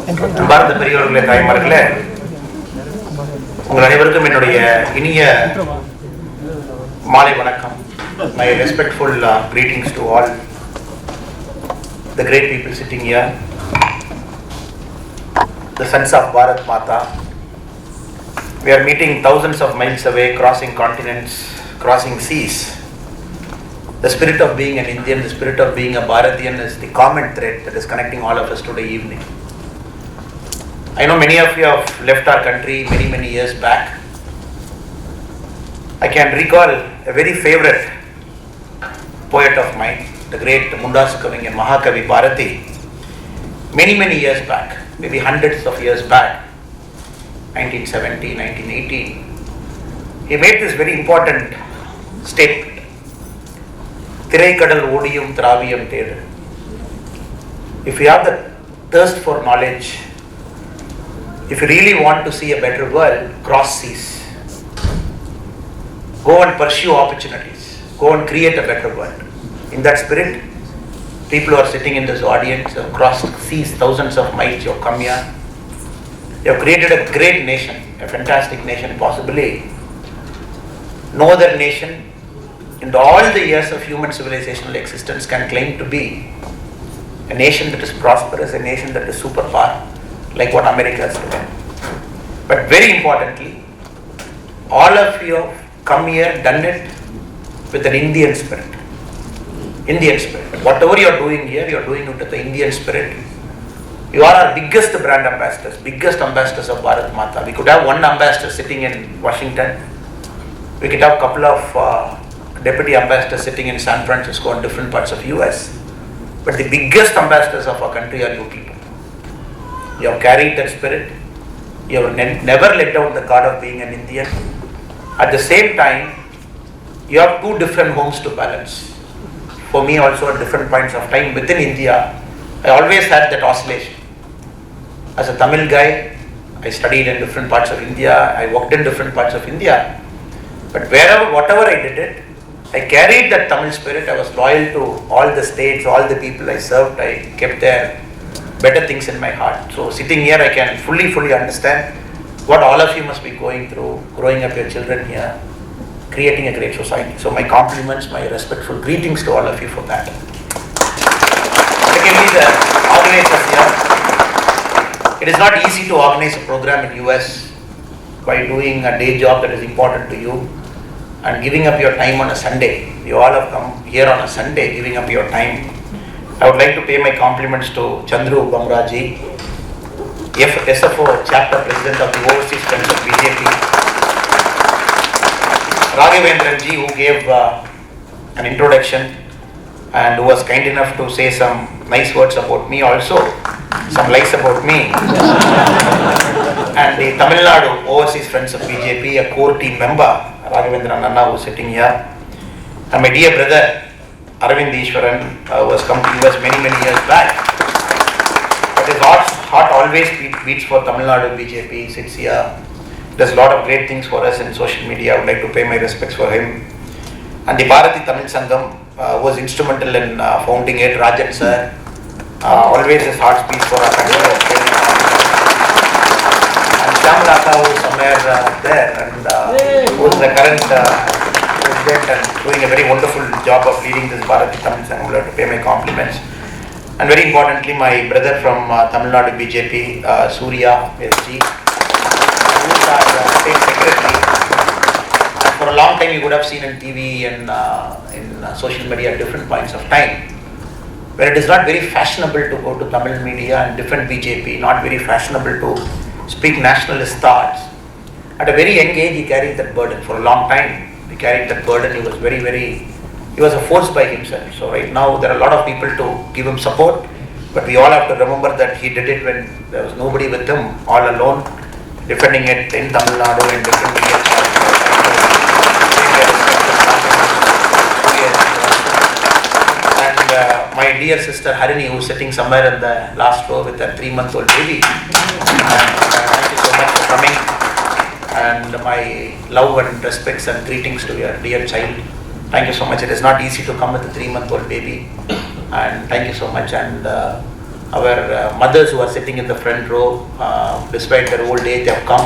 பாரத பெரியவர்களே, தாய்மார்களே, உங்கள் அனைவருக்கும் என்னுடைய இனிய மாலை வணக்கம். My respectful greetings to all the great people sitting here, the sons of Bharat Mata. We are meeting thousands of miles away, crossing continents, crossing seas. The spirit of being an Indian, the spirit of being a Bharatian is the common thread that is connecting all of us today evening. I know many of you have left our country many years back. I can recall a very favorite poet of mine, the great Mundasukavi and Mahakavi Bharati, many years back, maybe hundreds of years back, 1970, 1918. He made this very important statement. Thiraikadal odiyum thraviyam thedu. If you have the thirst for knowledge, if you really want to see a better world, cross seas. Go and pursue opportunities. Go and create a better world. In that spirit, people who are sitting in this audience have crossed seas, thousands of miles, you have come here. You have created a great nation, a fantastic nation, possibly no other nation in all the years of human civilizational existence can claim to be a nation that is prosperous, a nation that is superpower, like what America is today. But very importantly, all of you have come here, done it with an Indian spirit. Indian spirit. Whatever you are doing here, you are doing it with the Indian spirit. You are our biggest brand ambassadors, biggest ambassadors of Bharat Mata. We could have one ambassador sitting in Washington. We could have a couple of deputy ambassadors sitting in San Francisco and different parts of US. But the biggest ambassadors of our country are you people. You have carried that spirit. You have never let down the card of being an Indian. At the same time, you have two different homes to balance. For me also at different points of time within India, I always had that oscillation. As a Tamil guy, I studied in different parts of India. I worked in different parts of India. But whatever I did it, I carried that Tamil spirit. I was loyal to all the states, all the people I served. I kept their better things in my heart. So sitting here, I can fully understand what all of you must be going through, growing up your children here, creating a great society. So my compliments, my respectful greetings to all of you for that. Secondly, the organizers here. It is not easy to organize a program in US by doing a day job that is important to you and giving up your time on a Sunday. You all have come here on a Sunday, giving up your time. I would like to pay my compliments to Chandru Bamraji, SFO chapter president of the Overseas Friends of BJP, Raghavendran ji, who gave an introduction and who was kind enough to say some nice words about me also, some lies about me, and the Tamil Nadu Overseas Friends of BJP, a core team member, Raghavendran Anna, who is sitting here, and my dear brother Arvind Ishwaran, who has come to US many years back. But his heart always beats for Tamil Nadu BJP, sits here, does a lot of great things for us in social media. I would like to pay my respects for him. And the Bharati Tamil Sangam was instrumental in founding it. Rajan sir, always his heart beats for our country. And Shyam Lata, who is somewhere there, and who is the current president and doing a very wonderful job of leading this Bharati Tamil Sangam. I would like to pay my compliments. And very importantly, my brother from Tamil Nadu BJP, Surya SG, who is our state secretary. And for a long time, you would have seen in TV and in social media at different points of time, where it is not very fashionable to go to Tamil media and different BJP, not very fashionable to speak nationalist thoughts. At a very young age, he carried that burden. For a long time, he carried that burden. He was he was a force by himself. So right now, there are a lot of people to give him support, but we all have to remember that he did it when there was nobody with him, all alone, defending it in Tamil Nadu and different media. And my dear sister Harini, who is sitting somewhere in the last row with a 3-month-old baby. And thank you so much for coming. And my love and respects and greetings to your dear child. Thank you so much. It is not easy to come with a 3-month-old baby. And thank you so much. And our mothers who are sitting in the front row, despite their old age, they have come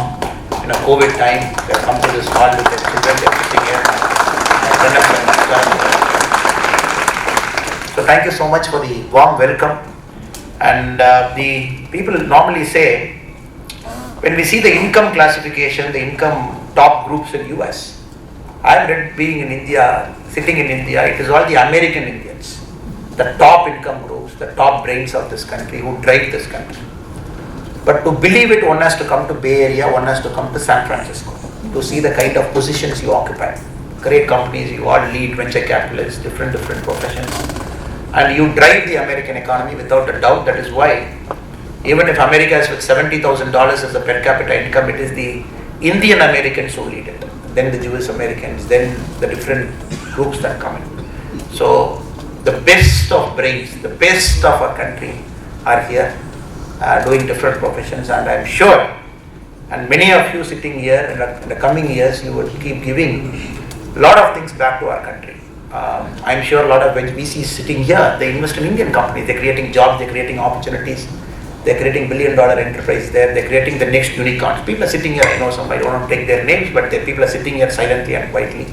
in a COVID time, they have come to this hall with their children, they are sitting here. So thank you so much for the warm welcome. And the people normally say, when we see the income classification, the income top groups in US, I've read being in India, sitting in India, it is all the American Indians, the top income groups, the top brains of this country who drive this country. But to believe it, one has to come to Bay Area, one has to come to San Francisco to see the kind of positions you occupy. Great companies, you all lead, venture capitalists, different professions. And you drive the American economy without a doubt. That is why, even if America is with $70,000 as a per capita income, it is the Indian Americans who lead it. Then the Jewish Americans, then the different groups that come in. So the best of brains, the best of our country are here doing different professions, and I'm sure, and many of you sitting here in the coming years, you will keep giving a lot of things back to our country. I'm sure a lot of VCs sitting here, they invest in Indian companies, they're creating jobs, they're creating opportunities, they're creating billion-dollar enterprise there, they're creating the next unicorns. People are sitting here, I know some, I don't want to take their names, but people are sitting here silently and quietly.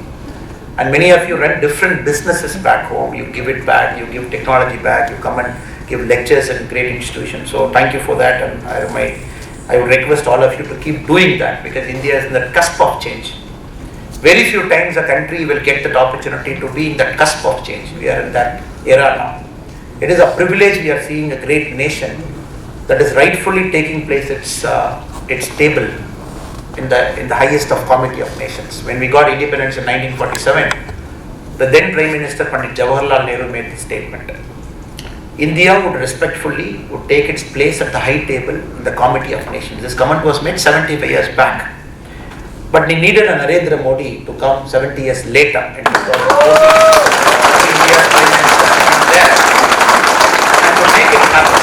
And many of you run different businesses back home, you give it back, you give technology back, you come and give lectures in great institutions. So thank you for that, and I would request all of you to keep doing that, because India is in the cusp of change. Very few times a country will get that opportunity to be in that cusp of change. We are in that era now. It is a privilege. We are seeing a great nation that is rightfully taking place its table in the highest of comity of nations. When we got independence in 1947, the then Prime Minister Pandit Jawaharlal Nehru made this statement. India would respectfully take its place at the high table in the comity of nations. This comment was made 75 years back. But he needed a Narendra Modi to come 70 years later in 2014. India's Prime Minister sitting there and to make it happen.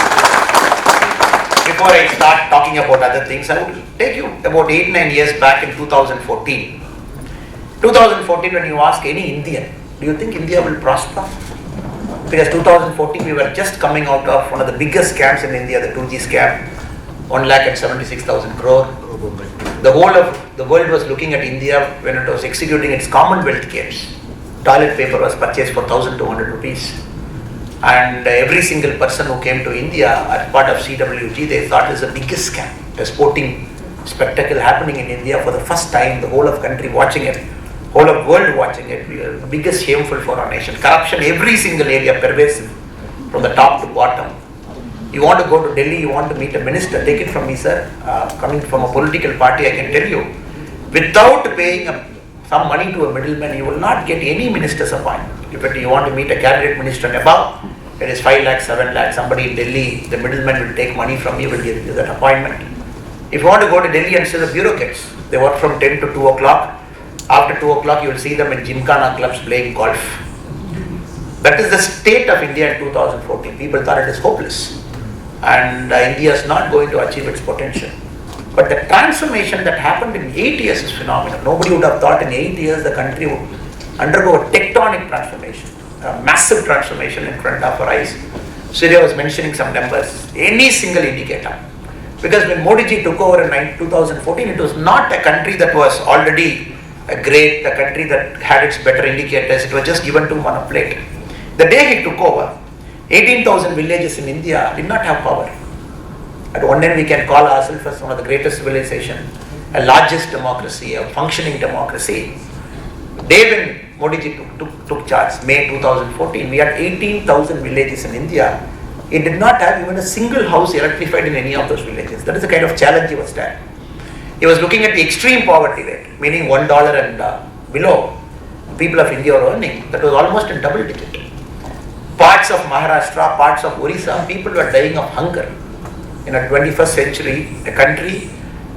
Before I start talking about other things, I will take you about 8-9 years back in 2014. 2014, when you ask any Indian, do you think India will prosper? Because 2014 we were just coming out of one of the biggest scams in India, the 2G scam, 1,76,000 crore. The whole of the world was looking at India when it was executing its Commonwealth Games. Toilet paper was purchased for 1,200 rupees. And every single person who came to India as part of CWG, they thought it was the biggest scam. A sporting spectacle happening in India for the first time, the whole of country watching it, whole of world watching it. We are the biggest shameful for our nation. Corruption, every single area, pervasive, from the top to bottom. You want to go to Delhi, you want to meet a minister, take it from me, sir. Coming from a political party, I can tell you, without paying some money to a middleman, you will not get any minister's appointment. If you want to meet a cabinet minister and above, it is 5 lakhs, 7 lakhs. Somebody in Delhi, the middleman will take money from you, will give you that appointment. If you want to go to Delhi and see the bureaucrats, they work from 10 to 2 o'clock. After 2 o'clock, you will see them in Gymkhana clubs playing golf. That is the state of India in 2014. People thought it is hopeless. And India is not going to achieve its potential. But the transformation that happened in 8 years is phenomenal. Nobody would have thought in 8 years the country would undergo a tectonic transformation, a massive transformation in front of our eyes. Surya was mentioning some numbers, any single indicator. Because when Modi ji took over in 2014, it was not a country that was already a country that had its better indicators. It was just given to him on a plate. The day he took over, 18,000 villages in India did not have power. At one end, we can call ourselves as one of the greatest civilization, a largest democracy, a functioning democracy. Day when Modi ji took charge, May 2014, we had 18,000 villages in India. It did not have even a single house electrified in any of those villages. That is the kind of challenge he was there. He was looking at the extreme poverty rate, meaning $1 and below people of India were earning. That was almost in double digit. Parts of Maharashtra, parts of Orissa, people were dying of hunger. In a 21st century, a country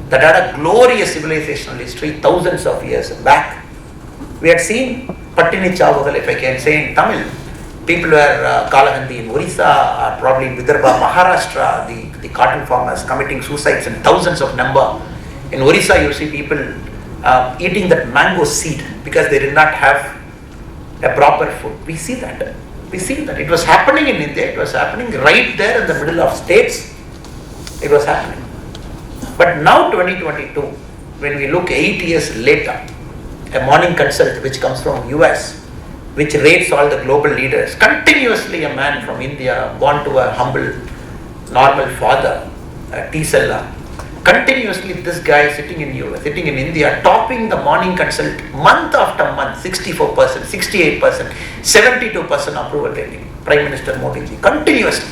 that had a glorious civilizational history thousands of years back. We had seen Pattini Chavagal, if I can say in Tamil. People were Kalahandi in Orissa, or probably in Vidarbha, Maharashtra, the cotton farmers committing suicides in thousands of number. In Orissa, you see people eating that mango seed because they did not have a proper food. We see that. We see that. It was happening in India. It was happening right there in the middle of states. It was happening. But now 2022, when we look 8 years later, a morning consult which comes from US, which rates all the global leaders, continuously a man from India, born to a humble, normal father, T-Sella, continuously this guy sitting in US, sitting in India, topping the morning consult month after month, 64%, 68%, 72% approval rating, Prime Minister Modi ji, continuously.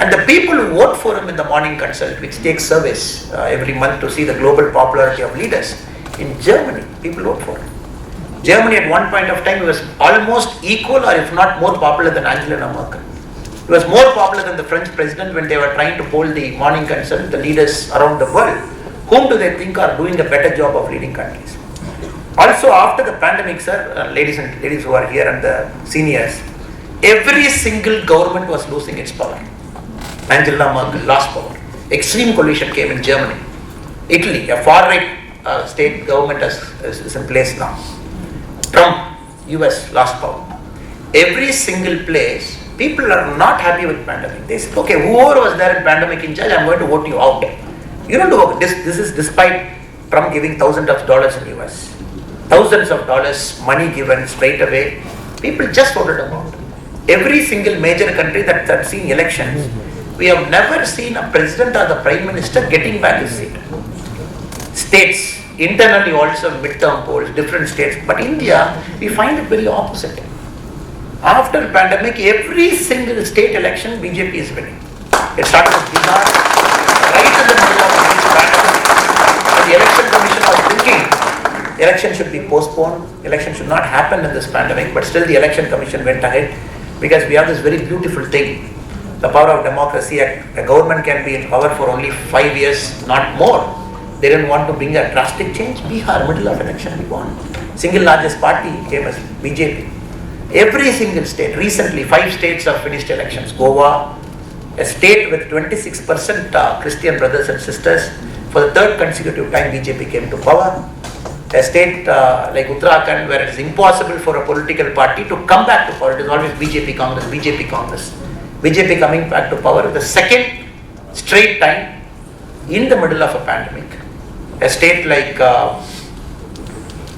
And the people who vote for him in the morning consult, which takes surveys every month to see the global popularity of leaders, in Germany, people vote for him. Germany at one point of time was almost equal or if not more popular than Angela Merkel. It was more popular than the French president when they were trying to poll the morning consult, the leaders around the world. Whom do they think are doing a better job of leading countries? Also after the pandemic, sir, ladies who are here and the seniors, every single government was losing its power. Angela Merkel lost power. Extreme coalition came in Germany. Italy, a far-right state government is in place now. Trump, US lost power. Every single place, people are not happy with pandemic. They say, okay, whoever was there in pandemic in charge, I'm going to vote you out. You don't do this. This is despite Trump giving thousands of dollars in US. Thousands of dollars, money given straight away. People just voted him out. Every single major country that's seen elections, we have never seen a president or the prime minister getting back his seat. States, internally also midterm polls, different states. But India, we find it very opposite. After pandemic, every single state election, BJP is winning. It started with Bihar, right in the middle of the pandemic. The election commission was thinking, election should be postponed, election should not happen in this pandemic, but still the election commission went ahead because we have this very beautiful thing. The power of democracy, a government can be in power for only 5 years, not more. They didn't want to bring a drastic change. Bihar, middle of election, we won. Single largest party came as BJP. Every single state, recently 5 states have finished elections. Goa, a state with 26% Christian brothers and sisters, for the 3rd consecutive time BJP came to power. A state like Uttarakhand, where it is impossible for a political party to come back to power, it is always BJP Congress, BJP Congress. BJP coming back to power the 2nd straight time in the middle of a pandemic. A state like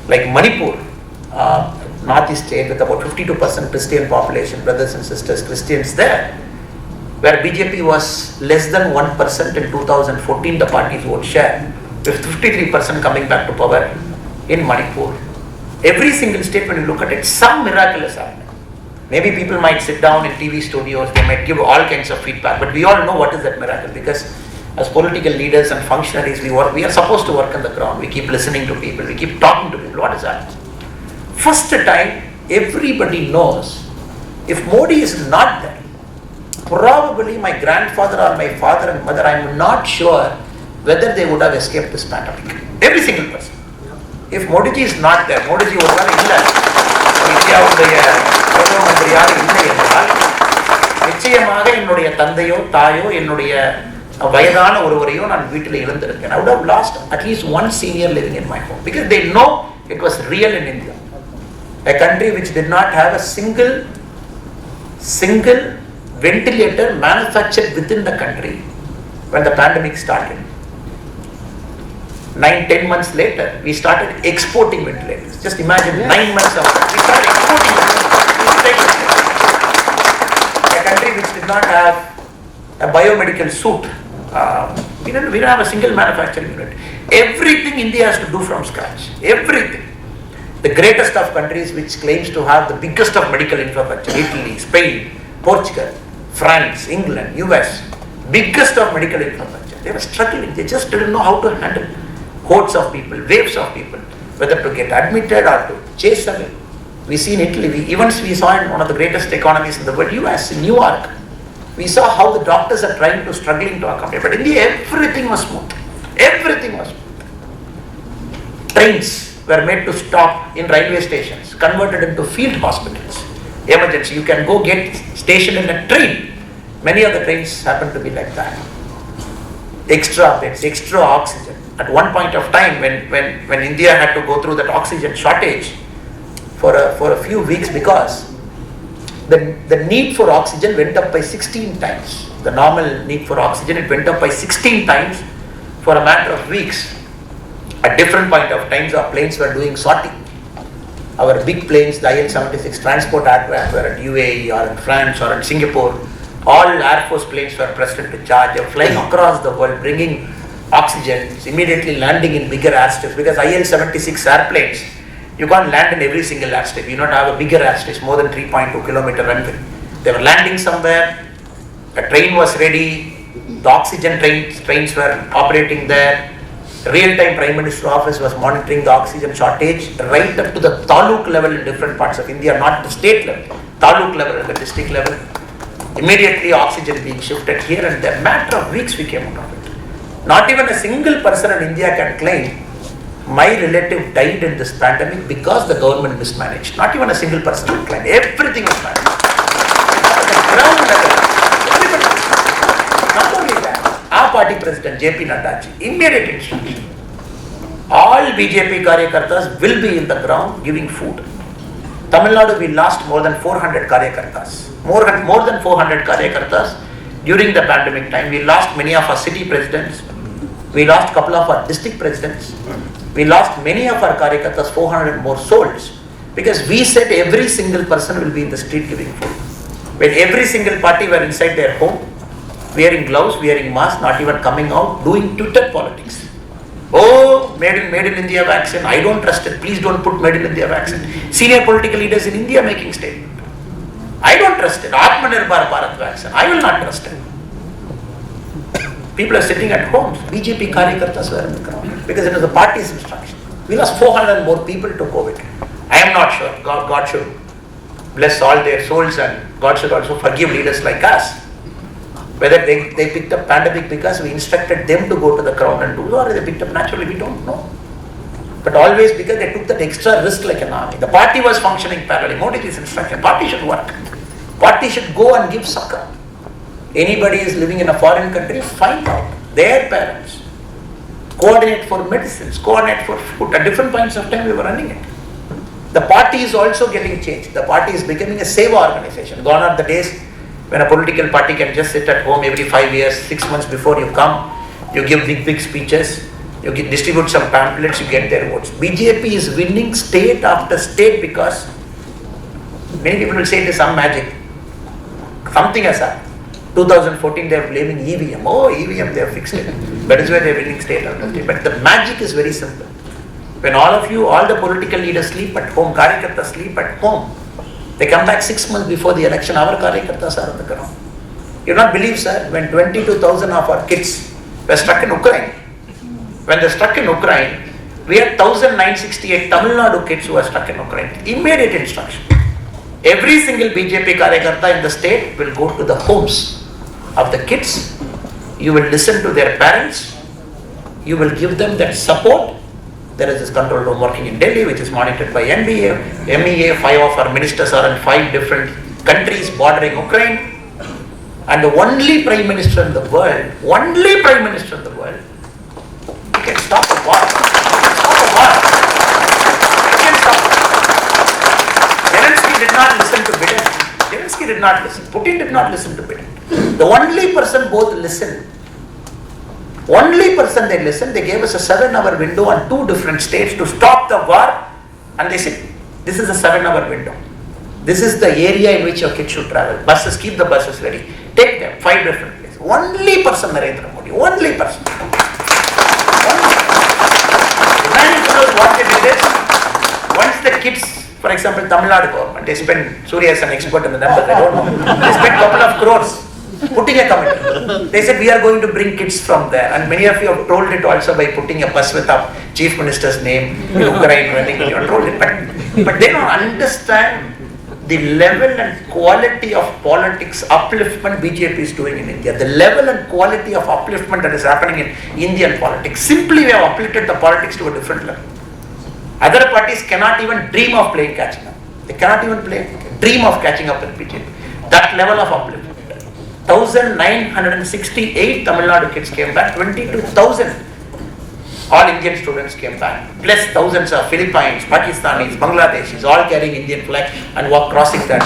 Manipur, northeast state with about 52% Christian population, brothers and sisters, Christians there, where BJP was less than 1% in 2014, the party's vote share, with 53% coming back to power in Manipur. Every single state, when you look at it, some miracle is happening. Maybe people might sit down in TV studios, they might give all kinds of feedback, but we all know what is that miracle, because as political leaders and functionaries, we are supposed to work on the ground. We keep listening to people, we keep talking to people. What is that? First time, everybody knows, if Modi is not there, probably my grandfather or my father and mother, I am not sure whether they would have escaped this pandemic. Every single person. If Modi ji is not there, Modi ji would have இந்தியாவுடைய பிரதம மந்திரியாக இல்லை என்றால் நிச்சயமாக என்னுடைய தந்தையோ தாயோ என்னுடைய வயதான ஒருவரையோ நான் வீட்டில் இழந்திருக்கேன். I would have lost at least one senior living in my home because they know it was real in India. A country which did not have a single ventilator manufactured within the country when the pandemic started. 9-10 months later, we started exporting ventilators. Just imagine, 9 months after, we started exporting ventilators. A country which did not have a biomedical suit. We don't have a single manufacturing unit. Everything India has to do from scratch. Everything. The greatest of countries which claims to have the biggest of medical infrastructure, Italy, Spain, Portugal, France, England, US, biggest of medical infrastructure. They were struggling. They just didn't know how to handle hordes of people, waves of people, whether to get admitted or to chase away. We see in Italy, we saw in one of the greatest economies in the world, US, in New York. We saw how the doctors are struggling to accommodate. But in India, everything was smooth. Everything was smooth. Trains were made to stop in railway stations, converted into field hospitals. Emergency, you can go get stationed in a train. Many of the trains happen to be like that. Extra beds, extra oxygen. At one point of time, when India had to go through that oxygen shortage for a few weeks because the need for oxygen went up by 16 times. The normal need for oxygen, it went up by 16 times for a matter of weeks. At different point of times, our planes were doing sortie. Our big planes, the IL-76 transport aircraft were at UAE or in France or in Singapore. All Air Force planes were pressed into charge. They were flying across the world, bringing oxygen, immediately landing in bigger airstrips, because IL-76 airplanes, you can't land in every single airstrip. You not have a bigger airstrip, more than 3.2 kilometer runway. They were landing somewhere, a train was ready, the oxygen trains were operating there. The real-time Prime Minister's office was monitoring the oxygen shortage right up to the taluk level in different parts of India, not the state level, taluk level and the district level. Immediately oxygen being shifted here, and in a matter of weeks we came out of it. Not even a single person in India can claim my relative died in this pandemic because the government mismanaged. Not even a single person can claim. Everything was managed. At the ground level, everybody. Not only that, our party president JP Nadda ji, immediate instruction. All BJP Karyakartas will be in the ground giving food. Tamil Nadu, we lost more than 400 Karyakartas. More than 400 Karyakartas during the pandemic time. We lost many of our city presidents. We lost a couple of our district presidents. We lost many of our Karyakartas, 400 more souls. Because we said every single person will be in the street giving food. When every single party were inside their home, wearing gloves, wearing masks, not even coming out, doing Twitter politics. Oh, made in India vaccine, I don't trust it. Please don't put made in India vaccine. Senior political leaders in India making statement. I don't trust it. Ilaya Bharatham vaccine, I will not trust it. People are sitting at homes. BJP Karyakartas were in the ground because it was the party's instruction. We lost 400 more people to COVID. I am not sure. God should bless all their souls, and God should also forgive leaders like us. Whether they picked up pandemic because we instructed them to go to the ground and do, or they picked up naturally, we don't know. But always because they took that extra risk like an army. The party was functioning parallelly. Modi's instruction, party should work. Party should go and give succor. Anybody is living in a foreign country, find out their parents. Coordinate for medicines, coordinate for food. At different points of time we were running it. The party is also getting changed. The party is becoming a seva organization. Gone are the days when a political party can just sit at home every 5 years, 6 months before you come, you give big speeches, you distribute some pamphlets, you get their votes. BJP is winning state after state because many people will say it is some magic. Something has happened. 2014 they are blaming EVM. Oh, EVM, they have fixed it. That is why they are winning state after state. But the magic is very simple. When all the political leaders sleep at home, Karyakartas sleep at home, they come back 6 months before the election, our Karyakartas are on the ground. You will not believe, sir, when 22,000 of our kids were stuck in Ukraine. When they stuck in Ukraine, we had 1,968 Tamil Nadu kids who were stuck in Ukraine. Immediate instruction. Every single BJP Karyakarta in the state will go to the homes of the kids. You will listen to their parents. You will give them that support. There is this control room working in Delhi, which is monitored by NBA, MEA. 5 of our ministers are in 5 different countries bordering Ukraine. And the only Prime Minister in the world, you can stop the war. You can stop it. Zelensky did not listen to Biden. Zelensky did not listen. Putin did not listen to Biden. The only person both listened. Only person they listened, they gave us a 7-hour window on 2 different states to stop the war, and they said, this is a 7-hour window. This is the area in which your kids should travel. Buses, keep the buses ready. Take them, 5 different places. Only person, Narendra Modi, only person. Imagine what they did is, once the kids, for example, Tamil Nadu government, they spend, Surya is an expert in the numbers, I don't know, they spend a couple of crores putting a committee. They said we are going to bring kids from there, and many of you have told it also by putting a bus with a chief minister's name in Ukraine running. You have told it, but they don't understand the level and quality of politics upliftment BJP is doing in India. The level and quality of upliftment that is happening in Indian politics. Simply we have uplifted the politics to a different level. Other parties cannot even dream of playing catching up. They cannot even dream of catching up with BJP. That level of upliftment. 1,968 Tamil Nadu kids came back, 22,000 All Indian students came back, plus thousands of Philippines, Pakistanis, Bangladeshis, all carrying Indian flag and walk crossing that.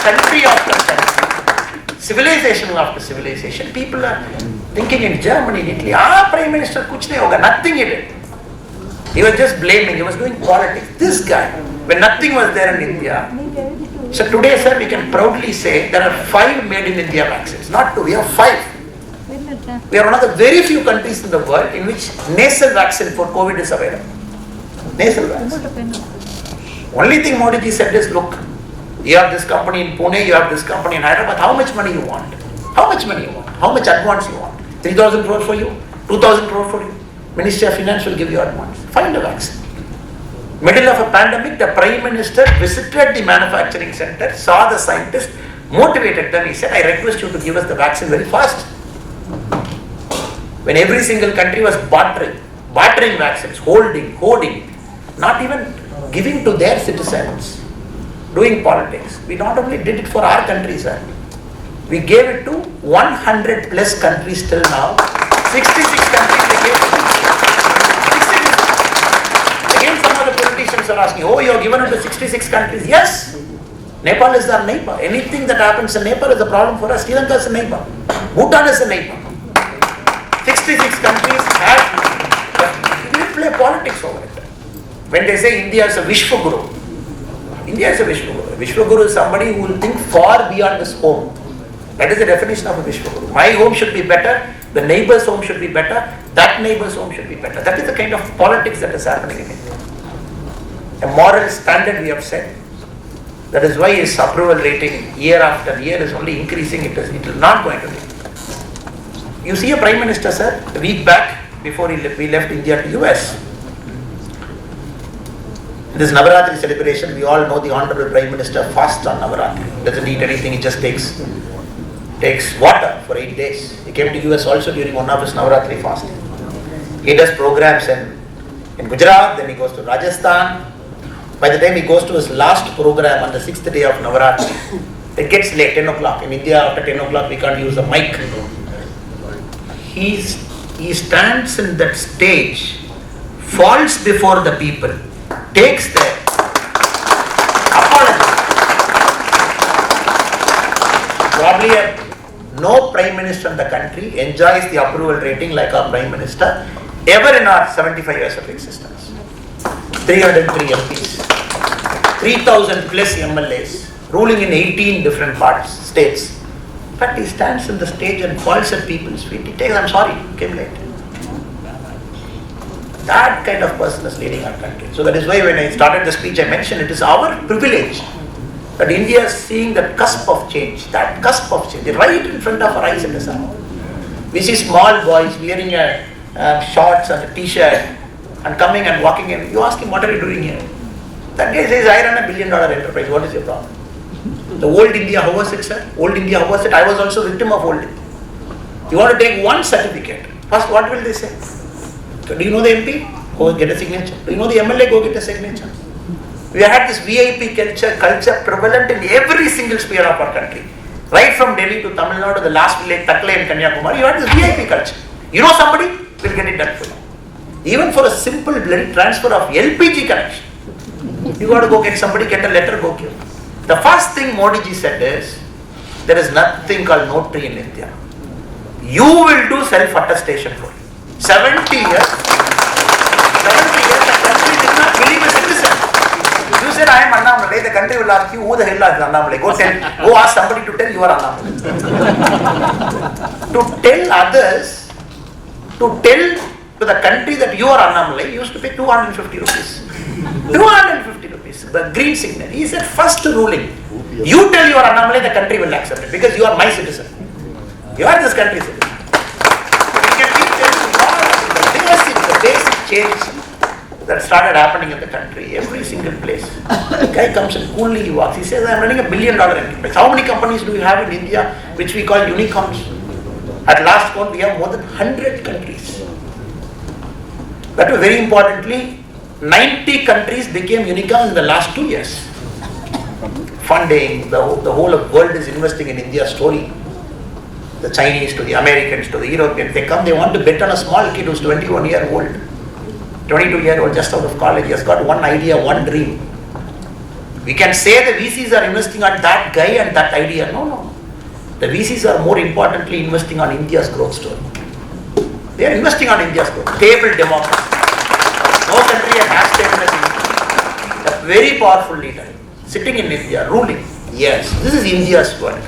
Country after country, civilization after civilization, people are thinking in Germany, in Italy, Prime Minister kuch nahi hoga, nothing he did. He was just blaming, he was doing politics. This guy, when nothing was there in India. So today, sir, we can proudly say there are 5 made in India vaccines, not 2, we have 5. We are one of the very few countries in the world in which nasal vaccine for COVID is available. Nasal vaccine. Only thing Modi ji said is, look, you have this company in Pune, you have this company in Hyderabad, how much money you want? How much money you want? How much advance you want? 3,000 crore for you? 2,000 crore for you? Ministry of Finance will give you advance. Find a vaccine. Middle of a pandemic, the Prime Minister visited the manufacturing center, saw the scientists, motivated them. He said, I request you to give us the vaccine very fast. When every single country was bartering vaccines, hoarding, not even giving to their citizens, doing politics. We not only did it for our country, sir. We gave it to 100 plus countries till now. 66 countries they gave it. Again, some of the politicians are asking, oh, you have given it to 66 countries. Yes. Nepal is our neighbor. Anything that happens in Nepal is a problem for us. Sri Lanka is a neighbor. Bhutan is a neighbor. 66 countries have, we play politics over it. When they say India is a Vishwaguru, India is a Vishwaguru. Vishwaguru is somebody who will think far beyond his home. That is the definition of a Vishwaguru. My home should be better, the neighbor's home should be better, that neighbor's home should be better. That is the kind of politics that is happening in India. A moral standard we have set. That is why his approval rating year after year is only increasing. It is not going to be. You see a Prime Minister, sir, a week back before we left India to US. This Navaratri celebration, we all know the Honorable Prime Minister fasts on Navaratri. Doesn't eat anything, he just takes water for 8 days. He came to US also during one of his Navaratri fasting. He does programs in Gujarat, then he goes to Rajasthan. By the time he goes to his last program on the 6th day of Navaratri, it gets late, 10 o'clock. In India, after 10 o'clock, we can't use the mic. He stands in that stage, falls before the people, takes their apology. Probably no Prime Minister in the country enjoys the approval rating like our Prime Minister ever in our 75 years of existence. 303 MPs, 3,000 plus MLAs, ruling in 18 different states. In fact, he stands on the stage and falls at people's feet. He takes, I'm sorry, came late. That kind of person is leading our country. So that is why when I started the speech, I mentioned it is our privilege that India is seeing that cusp of change, right in front of our eyes in the sun. We see small boys wearing shorts and a t-shirt and coming and walking in. You ask him, what are you doing here? That guy says, I run a $1 billion enterprise. What is your problem? The old India, how was it, sir? Old India, how was it? I was also victim of old India. You want to take one certificate. First, what will they say? So do you know the MP? Go get a signature. Do you know the MLA? Go get a signature. We had this VIP culture prevalent in every single sphere of our country. Right from Delhi to Tamil Nadu to the last village, Taklai and Kanyakumari, you had this VIP culture. You know somebody? Will get it done for you. Even for a simple bloody transfer of LPG connection, you got to go get somebody, get a letter, go give. The first thing Modi ji said is, there is nothing called notary in India. You will do self-attestation for you. 70 years, the country did not believe a citizen. You said, I am Annamalai, the country will ask you, who the hell is Annamalai? Go ask somebody to tell you are Annamalai. To tell others, to tell to the country that you are Annamalai, you used to pay 250 rupees. 250 rupees, the green signal. He said, first ruling, you tell you are Annamalai, the country will accept it because you are my citizen. You are this country's citizen. You can keep telling the basic change that started happening in the country, every single place. The guy comes and coolly he walks. He says, I am running a $1 billion enterprise. How many companies do we have in India which we call unicorns? At last count, we have more than 100 countries. But very importantly, 90 countries became unicorns in the last 2 years. Funding, the whole of world is investing in India's story. the Chinese to the Americans to the Europeans, they come, they want to bet on a small kid who's 21-year-old, 22-year-old, just out of college. He has got one idea, one dream. We can say the VCs are investing on that guy and that idea. No. The VCs are more importantly investing on India's growth story. They are investing on India's growth. Stable democracy. No country has stable as India. A very powerful leader sitting in India, ruling. Yes, this is India's world.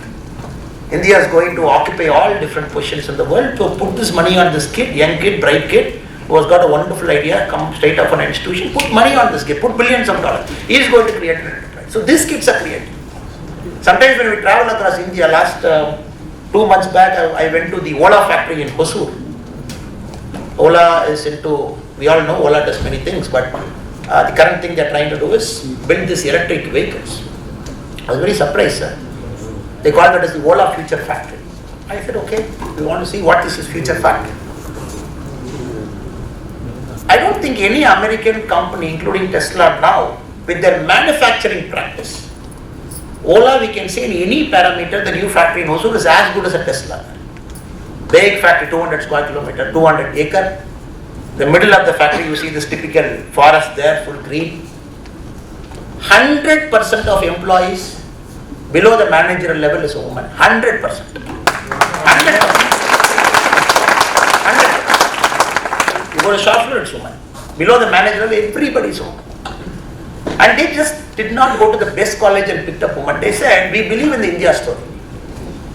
India is going to occupy all different positions in the world to put this money on this kid, young kid, bright kid, who has got a wonderful idea, come straight up from an institution, put money on this kid, put billions of dollars. He is going to create an enterprise. So these kids are creating. Sometimes when we travel across India, last 2 months back, I went to the Ola factory in Hosur. Ola is into, we all know Ola does many things, but the current thing they're trying to do is build these electric vehicles. I was very surprised, sir. They called it as the Ola Future Factory. I said, okay, we want to see what is this future factory. I don't think any American company, including Tesla now, with their manufacturing practice, Ola, we can say in any parameter, the new factory in Hosur is as good as a Tesla. Big factory, 200 square kilometer, 200 acre. The middle of the factory, you see this typical forest there, full green. 100% of employees below the managerial level is a woman. 100%. 100%. You go to shop floor, it's woman. Below the managerial level, everybody is woman. And they just did not go to the best college and picked up women. They said, we believe in the India story.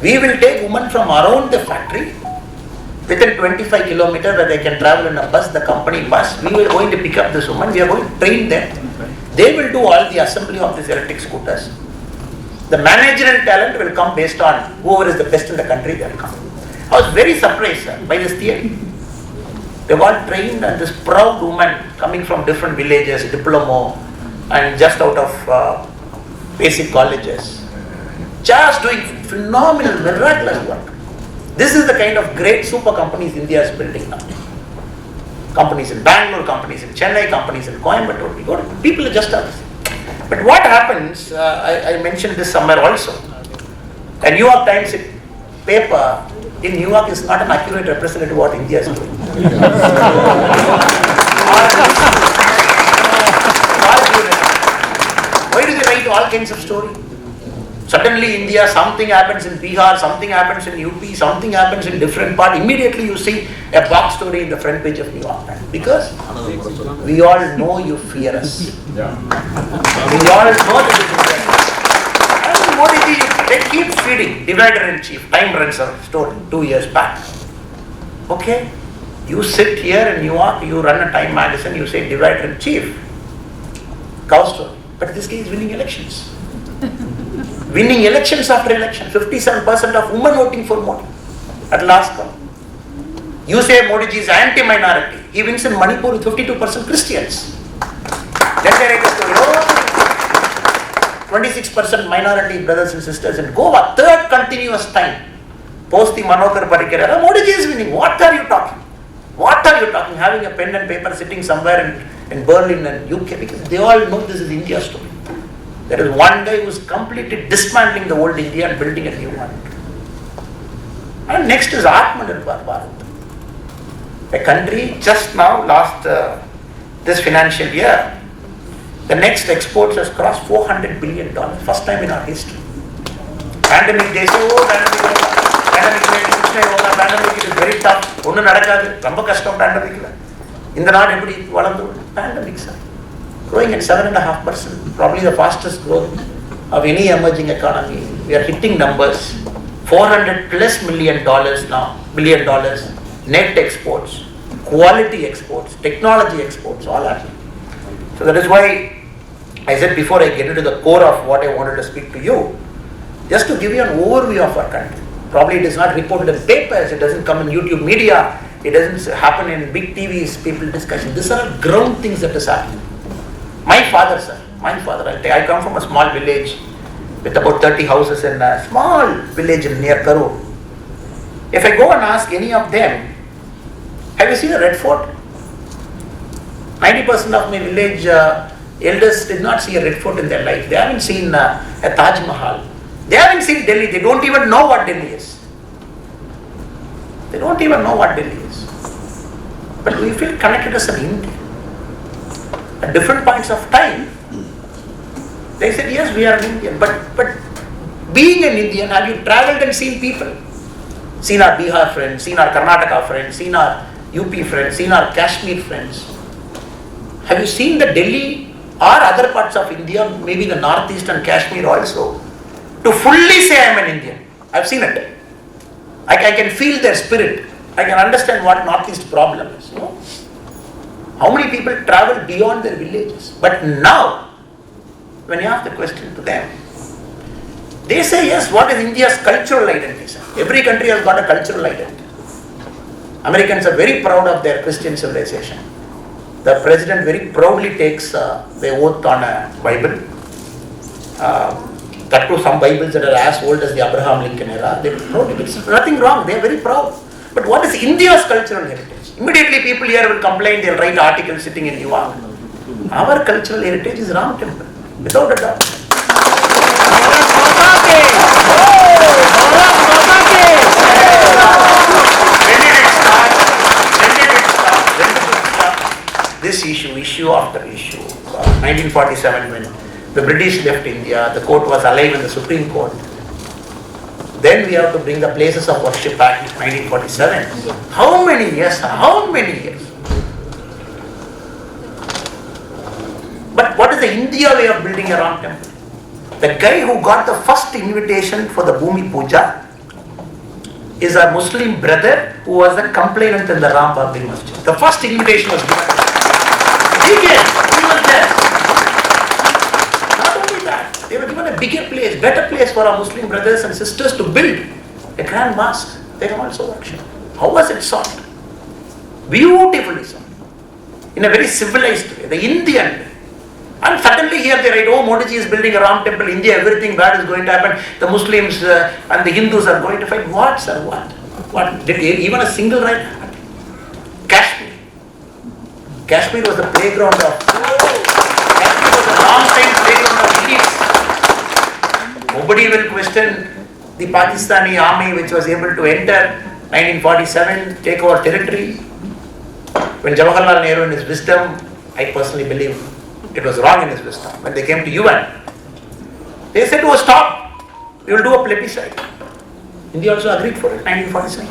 We will take women from around the factory within 25 kilometers where they can travel in a bus, the company bus. We are going to pick up this woman. We are going to train them. They will do all the assembly of these electric scooters. The managerial talent will come based on whoever is the best in the country, they will come. I was very surprised, sir, by this theory. They were all trained, and this proud woman coming from different villages, diploma, and just out of basic colleges, just doing phenomenal, miraculous work. This is the kind of great super companies India is building now. Companies in Bangalore, companies in Chennai, companies in Coimbatore. People are just others. But what happens, I mentioned this somewhere also, a New York Times paper in New York is not an accurate representative of what India is doing. Why do they write all kinds of stories? Suddenly India, something happens in Bihar, something happens in UP, something happens in different part. Immediately you see a box story in the front page of New York Times. Because we all know you fear us. We all know that you fear us. They keep feeding, divider in chief. Time runs a story 2 years back. Okay? You sit here in New York, you run a Time magazine, you say divider in chief. Cow story. But this guy is winning elections. Winning elections after election. 57% of women voting for Modi at last count. You say Modi ji is anti-minority. He wins in Manipur with 52% Christians. Then they write a story. 26% minority brothers and sisters in Goa. Third continuous time. Post the Manokar Parrikar era, Modi ji is winning. What are you talking? What are you talking? Having a pen and paper sitting somewhere in Berlin and UK, because they all know this is India's story. There is one guy who is completely dismantling the old India and building a new one. And next is Bharatham-iள. A country just now, this financial year, the next exports has crossed $400 billion. First time in our history. Pandemic, they say, pandemic is very tough. Pandemic. In the pandemic, sir. Growing at 7.5%, probably the fastest growth of any emerging economy. We are hitting numbers, $400+ million now, $billion, net exports, quality exports, technology exports, all happening. So that is why I said before I get into the core of what I wanted to speak to you, just to give you an overview of our country. Probably it is not reported in papers, it doesn't come in YouTube media, it doesn't happen in big TVs, people discussion. These are ground things that is happening. My father, sir, I come from a small village with about 30 houses in a small village near Karur. If I go and ask any of them, have you seen a red fort? 90% of my village elders did not see a red fort in their life. They haven't seen a Taj Mahal. They haven't seen Delhi. They don't even know what Delhi is. They don't even know what Delhi is. But we feel connected as an Indian. At different points of time, they said, yes, we are an Indian. But being an Indian, have you traveled and seen people? Seen our Bihar friends, seen our Karnataka friends, seen our UP friends, seen our Kashmir friends. Have you seen the Delhi or other parts of India, maybe the northeast and Kashmir also, to fully say I am an Indian? I've seen it. I can feel their spirit. I can understand what northeast problem is. You know? How many people travel beyond their villages? But now, when you ask the question to them, they say, yes, what is India's cultural identity? Every country has got a cultural identity. Americans are very proud of their Christian civilization. The president very proudly takes the oath on a Bible. That too, some Bibles that are as old as the Abraham Lincoln era. They proud. It's nothing wrong. They are very proud. But what is India's cultural heritage? Immediately people here will complain. They'll write articles sitting in New York. Our cultural heritage is Ram Temple, without a doubt. This issue after issue. 1947, when the British left India, the court was alive in the Supreme Court. Then we have to bring the Places of Worship Act, 1947. How many years? How many years? But what is the India way of building a Ram temple? The guy who got the first invitation for the Bhumi Puja is a Muslim brother who was a complainant in the Ram Babri Masjid. The first invitation was given. He was there. Not only that, they were given a bigger place, better place for our Muslim brothers and sisters to build a grand mosque. They can also worship. How was it solved? Beautifully solved. In a very civilized way, the Indian way. And suddenly here they write, oh, Modi ji is building a Ram temple, India, everything bad is going to happen. The Muslims and the Hindus are going to fight. What, sir, what? What? Did even a single right happen? Kashmir. Kashmir was the playground of... Kashmir was a long time playground of elites. Nobody will question the Pakistani army which was able to enter 1947, take over territory. When Jawaharlal Nehru in his wisdom, I personally believe it was wrong in his wisdom. When they came to UN, they said, oh, stop, we will do a plebiscite. India also agreed for it, 1947.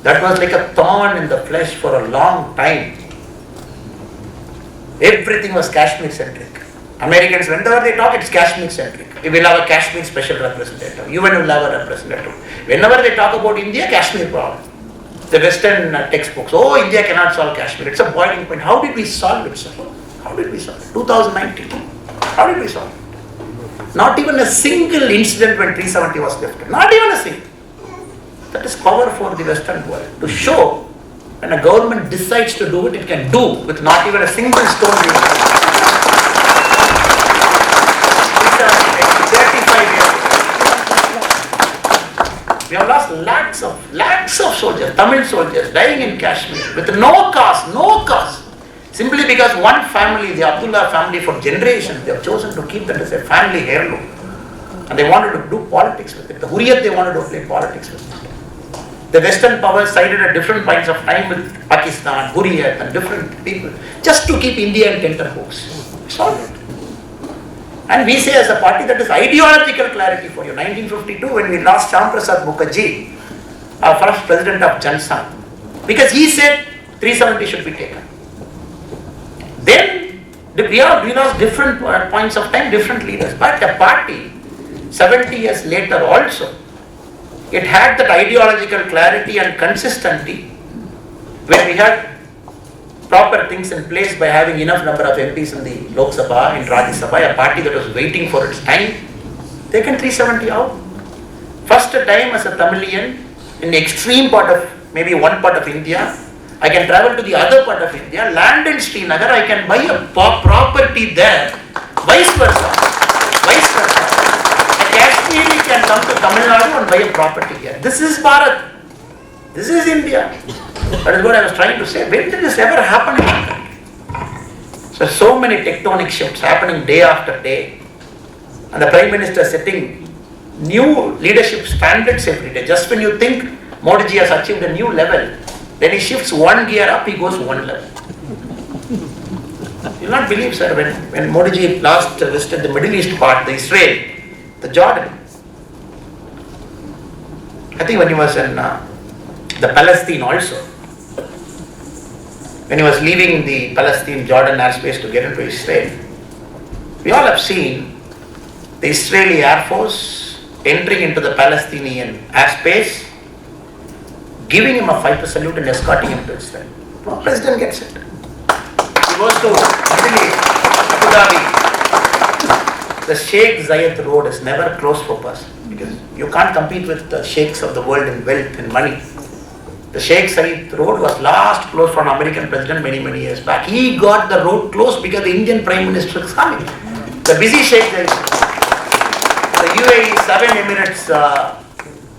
That was like a thorn in the flesh for a long time. Everything was Kashmir-centric. Americans, whenever they talk, it's Kashmir-centric. We will have a Kashmir special representative. UN will have a representative. Whenever they talk about India, Kashmir problem. The Western textbooks, oh, India cannot solve Kashmir. It's a boiling point. How did we solve it, sir? How did we solve it? 2019. How did we solve it? Not even a single incident when 370 was lifted. Not even a single. That is power for the Western world. To show when a government decides to do it, it can do with not even a single stone being lifted. 35 years. We have lost lakhs of soldiers, Tamil soldiers dying in Kashmir with no cause. Simply because one family, the Abdullah family, for generations, they have chosen to keep that as a family heirloom. And they wanted to do politics with it. The Hurriyat, they wanted to play politics with it. The Western powers sided at different points of time with Pakistan, Hurriyat and different people, just to keep India in tenterhooks. Solved it. And we say as a party that is ideological clarity for you. 1952, when we lost Shyam Prasad Mukherjee, our first president of Jansangh, because he said 370 should be taken. Then we lost different points of time, different leaders. But the party, 70 years later also, it had that ideological clarity and consistency when we had proper things in place by having enough number of MPs in the Lok Sabha, in Rajya Sabha, a party that was waiting for its time, taken 370 out. First time as a Tamilian, in the extreme part of, maybe one part of India, I can travel to the other part of India, land in Srinagar, I can buy a property there, vice versa. A Kashmiri can come to Tamil Nadu and buy a property here. This is Bharat. This is India. That is what I was trying to say. When did this ever happen in our country? So many tectonic shifts happening day after day. And the Prime Minister setting new leadership standards every day. Just when you think Modi ji has achieved a new level. Then he shifts one gear up, he goes one level. You will not believe, sir, when Modi ji last visited the Middle East part, the Israel, the Jordan. I think when he was in the Palestine also, when he was leaving the Palestine Jordan airspace to get into Israel, we all have seen the Israeli Air Force entering into the Palestinian airspace, giving him a fighter salute and escorting him to Israel. No president gets it. He goes to Middle East, Abu Dhabi. The Sheikh Zayed road is never closed for person because you can't compete with the sheikhs of the world in wealth and money. The Sheikh Zayed road was last closed for an American president many years back. He got the road closed because the Indian Prime Minister is coming. The busy Sheikh Zayed. The UAE, 7 Emirates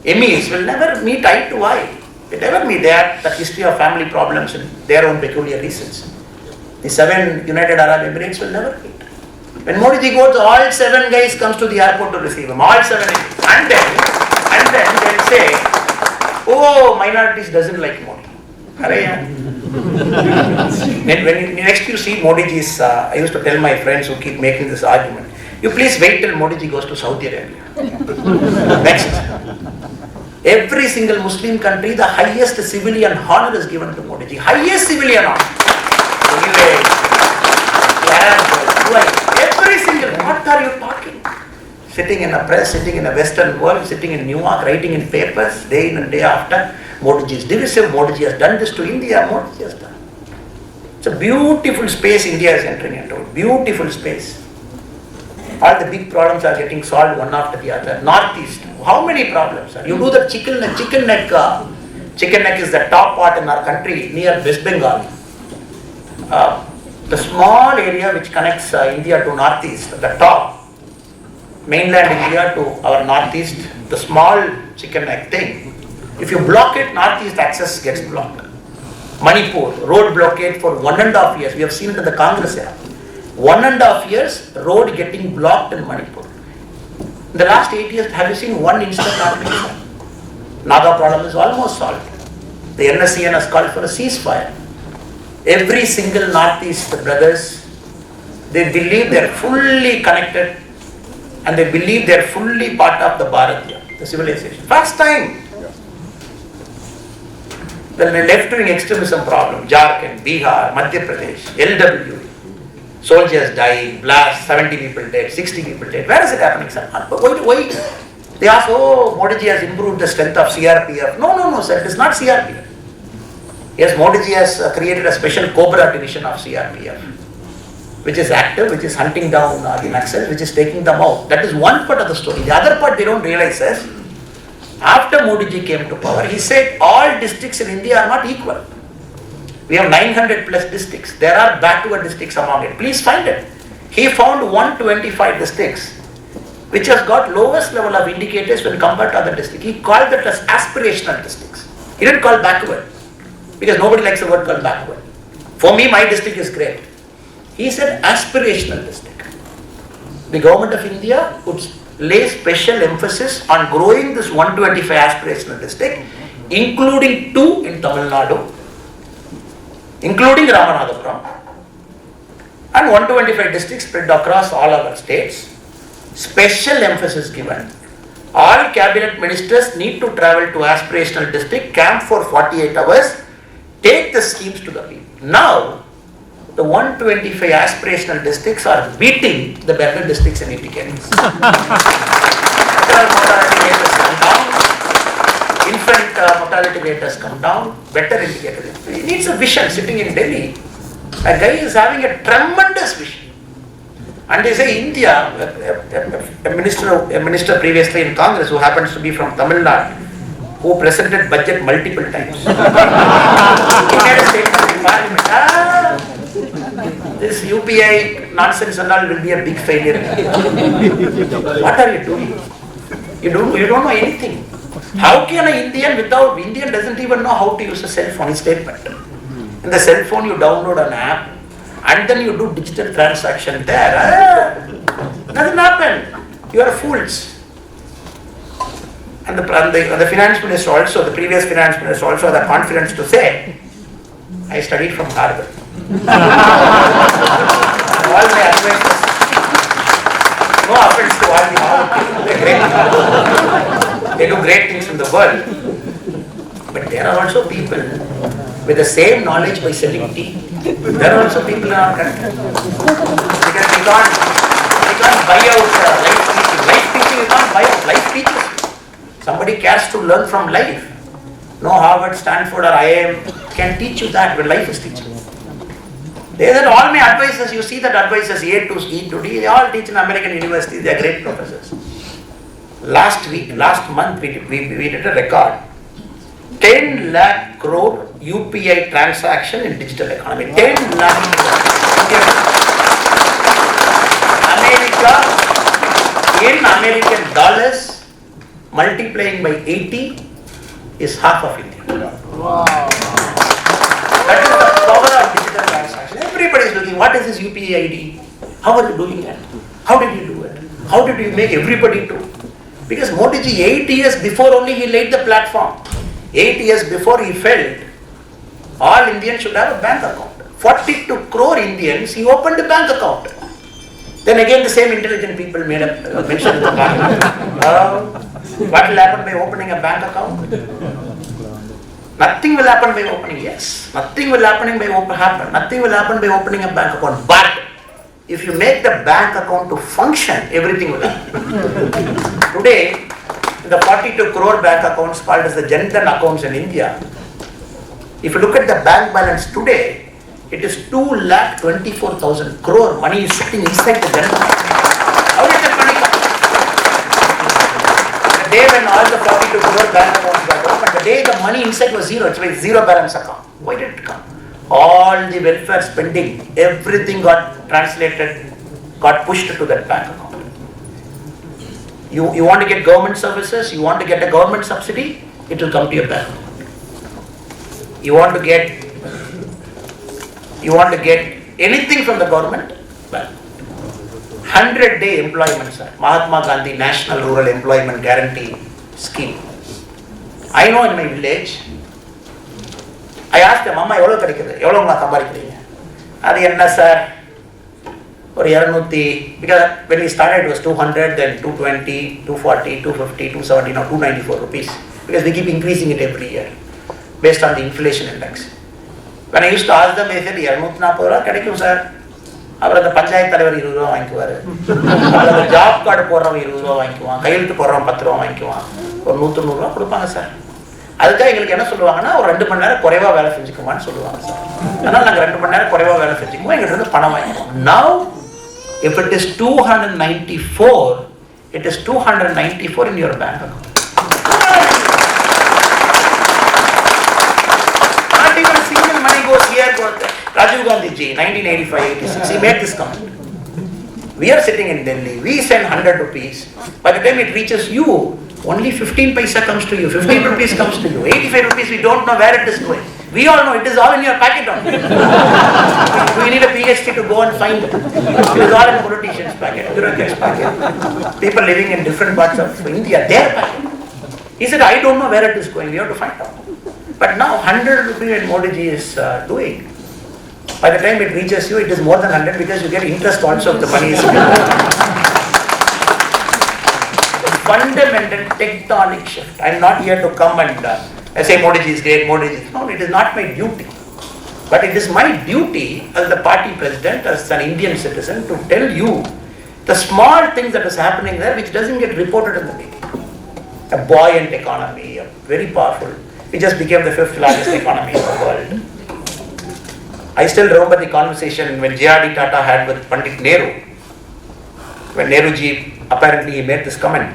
emirs will never meet eye to eye. They never meet. They have the history of family problems and their own peculiar reasons. The 7 United Arab Emirates will never meet. When Modi ji goes, all 7 guys comes to the airport to receive him. All 7 guys. And then they'll say, oh, minorities doesn't like Modi. When next you see Modi ji's, I used to tell my friends who keep making this argument, you please wait till Modi ji goes to Saudi Arabia. Next. Every single Muslim country, the highest civilian honor is given to Modi ji. Highest civilian honor. Every single, what are you talking? Sitting in a press, sitting in a Western world, sitting in New York, writing in papers, day in and day after. Modi ji is divisive, Modi ji has done this to India, Modi ji has done. It's a beautiful space India is entering into, beautiful space. All the big problems are getting solved one after the other. Northeast, how many problems are? You do the chicken neck is the top part in our country near West Bengal. The small area which connects India to Northeast, the top, mainland India to our Northeast, the small chicken neck thing, if you block it, Northeast access gets blocked. Manipur, road blockade for 1.5 years. We have seen it in the Congress era. 1.5 years, road getting blocked in Manipur. In the last 8 years, have you seen one instant arbitration? Naga problem is almost solved. The NSCN has called for a ceasefire. Every single Northeast brothers, they believe they are fully connected and they believe they are fully part of the Bharatiya, the civilization. First time. The left-wing extremism problem, Jharkhand, Bihar, Madhya Pradesh, LW, soldiers dying, blast, 70 people dead, 60 people dead. Where is it happening, sir? Why? They ask, oh, Modi ji has improved the strength of CRPF. No, sir, it is not CRPF. Yes, Modi ji has created a special Cobra division of CRPF, which is active, which is hunting down the Naxals, which is taking them out. That is one part of the story. The other part they don't realize is, after Modi ji came to power, he said all districts in India are not equal. We have 900 plus districts. There are backward districts among it. Please find it. He found 125 districts, which has got lowest level of indicators when compared to other districts. He called that as aspirational districts. He didn't call backward, because nobody likes the word called backward. For me, my district is great. He said aspirational district. The government of India would lay special emphasis on growing this 125 aspirational district, including 2 in Tamil Nadu, including Ramanathapuram, and 125 districts spread across all our states. Special emphasis given. All cabinet ministers need to travel to aspirational district, camp for 48 hours, take the schemes to the people. Now, the 125 aspirational districts are beating the better districts in indicators. Maternal mortality rate has come down, infant mortality rate has come down, better indicators. He needs a vision sitting in Delhi. A guy is having a tremendous vision. And they say India, a minister previously in Congress who happens to be from Tamil Nadu, who presented budget multiple times. He made a statement in Parliament. This UPI nonsense and all will be a big failure. What are you doing? You don't know anything. How can an Indian doesn't even know how to use a cell phone? Statement. In the cell phone you download an app and then you do digital transaction there. Doesn't happen. You are fools. And the finance minister also, the previous finance minister also had the confidence to say, I studied from Harvard. All my advisors, no offense to all the Harvard people, they're great. They do great things in the world. But there are also people with the same knowledge by selling tea. There are also people in our country. Because we can't buy out life teaching. Life teaching you can't buy out. Life teaches. Somebody cares to learn from life. No Harvard, Stanford or IIM can teach you that when life is teaching. They are all my advisors. You see that advisors A to E to D, they all teach in American universities. They are great professors. Last month, we did a record. 10 lakh crore UPI transaction in digital economy. 10 lakh crore. America, in American dollars, multiplying by 80 is half of India. Wow. That is the power of digital transaction. Everybody is looking, what is this UPI ID? How are you doing it? How did you do it? How did you make everybody do? Because Modi ji, 8 years before only he laid the platform. 8 years before he felt all Indians should have a bank account. 42 crore Indians, he opened a bank account. Then again the same intelligent people made a mention in the parliament. What will happen by opening a bank account? Nothing will happen by opening, yes. Nothing will happen by opening a bank account. But if you make the bank account to function, everything will happen. Today, the 42 crore bank accounts called as the Jan Dhan accounts in India, if you look at the bank balance today, it is 2,24,000 crore money is sitting inside the Jan Dhan. How did that money come? The day when all the 42 crore bank accounts got opened, the day the money inside was zero, it's like zero balance account. Why did it come? All the welfare spending, everything got translated, got pushed to that bank account. You want to get government services, you want to get a government subsidy, it will come to your bank. You want to get anything from the government, well, 100-day employment, sir. Mahatma Gandhi National Rural Employment Guarantee Scheme. I know in my village, I asked them, Mama, எவ்வளவு கிடைக்குது? எவ்வளவு நான் சம்பாதிக்கிறீங்க? அது என்ன sir? ஒரு 200, because when we started it was 200, then 220, 240, 250, 270, now 294 rupees. Because we keep increasing it every year based on the inflation index. When I used to ask them, they said, 240 ரூபா கிடைக்கும் sir. அப்புறம் அந்த பஞ்சாயத்து தலைவர் 20 ரூபா வாங்கிக்குவாரு. அப்புறம் அந்த job card போடுறவங்க 20 ரூபா வாங்கிக்குவான். கையெழுத்து போடுறவங்க 10 ரூபா வாங்கிக்குவான். ஒரு 190 ரூபா கொடுப்பாங்க சார். அதுக்காக எங்களுக்கு என்ன சொல்லுவாங்கன்னா ஒரு 2 மணி நேரம் குறைவா வேலை செஞ்சுக்குமான்னு சொல்லுவாங்க சார். அதனால நாங்கள் 2 மணி நேரம் குறைவா வேலை செஞ்சுக்குவோம், எங்கிட்ட இருந்து பணம் வாங்கிக்குவோம். Now, if it is 294, it is 294 in your bank account. Not even a single money goes here, goes there. Rajiv Gandhi ji, 1985-86, he made this comment. We are sitting in Delhi, we send 100 rupees. By the time it reaches you, only 15 paisa comes to you, 15 rupees comes to you, 85 rupees we don't know where it is going. We all know it is all in your packet only. We need a PhD to go and find it. It is all in politicians' packet, bureaucrats' packet. People living in different parts of India, their packet. He said, I don't know where it is going, we have to find out. But now 100 rupees and Modi ji is doing. By the time it reaches you, it is more than 100 because you get interest also if the money is fundamental tectonic shift. I am not here to come and say Modi ji is great, Modi ji is... No, it is not my duty. But it is my duty as the party president, as an Indian citizen, to tell you the small things that is happening there which doesn't get reported in the media. A buoyant economy, a very powerful. We just became the 5th largest economy in the world. I still remember the conversation when J.R.D. Tata had with Pandit Nehru. When Nehru ji, apparently he made this comment.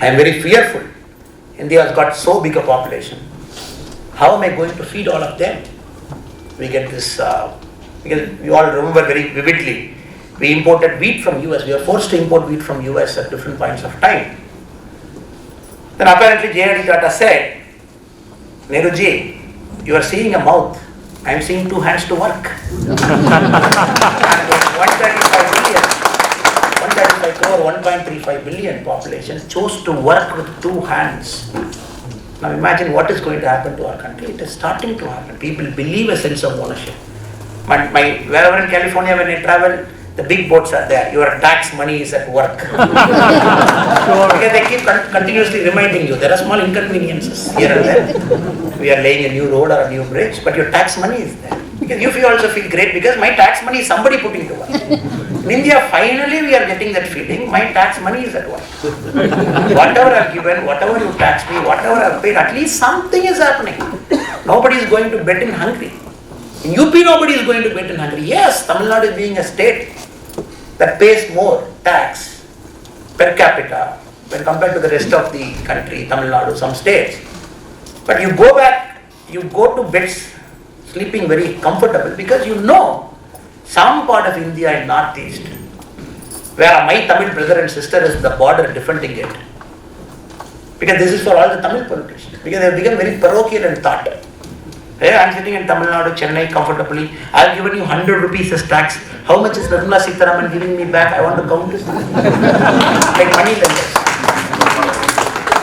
I am very fearful. India has got so big a population. How am I going to feed all of them? We get this, because we all remember very vividly, we imported wheat from US. We were forced to import wheat from US at different points of time. Then apparently J.R.D. Tata said, Nehru ji, you are seeing a mouth. I am seeing 2 hands to work. 135 1.35 crore, 1.35 billion population chose to work with two hands. Now imagine what is going to happen to our country. It is starting to happen. People believe a sense of ownership. Wherever in California when I travel, the big boards are there. Your tax money is at work. Because they keep continuously reminding you. There are small inconveniences here and there. We are laying a new road or a new bridge, but your tax money is there. Because you also feel great because my tax money is somebody putting to work. In India, finally we are getting that feeling, my tax money is at work. Whatever I have given, whatever you tax me, whatever I have paid, at least something is happening. Nobody is going to bed in hungry. In UP, nobody is going to bed in hungry. Yes, Tamil Nadu is being a state that pays more tax per capita when compared to the rest of the country, Tamil Nadu, some states. But you go back, you go to beds sleeping very comfortable because you know some part of India in northeast where my Tamil brother and sister is the border defending it. Because this is for all the Tamil politicians. Because they have become very parochial in thought. Hey, I am sitting in Tamil Nadu, Chennai comfortably. I have given you 100 rupees as tax. How much is Nirmala Sitharaman giving me back? I want to count it. Like money lenders.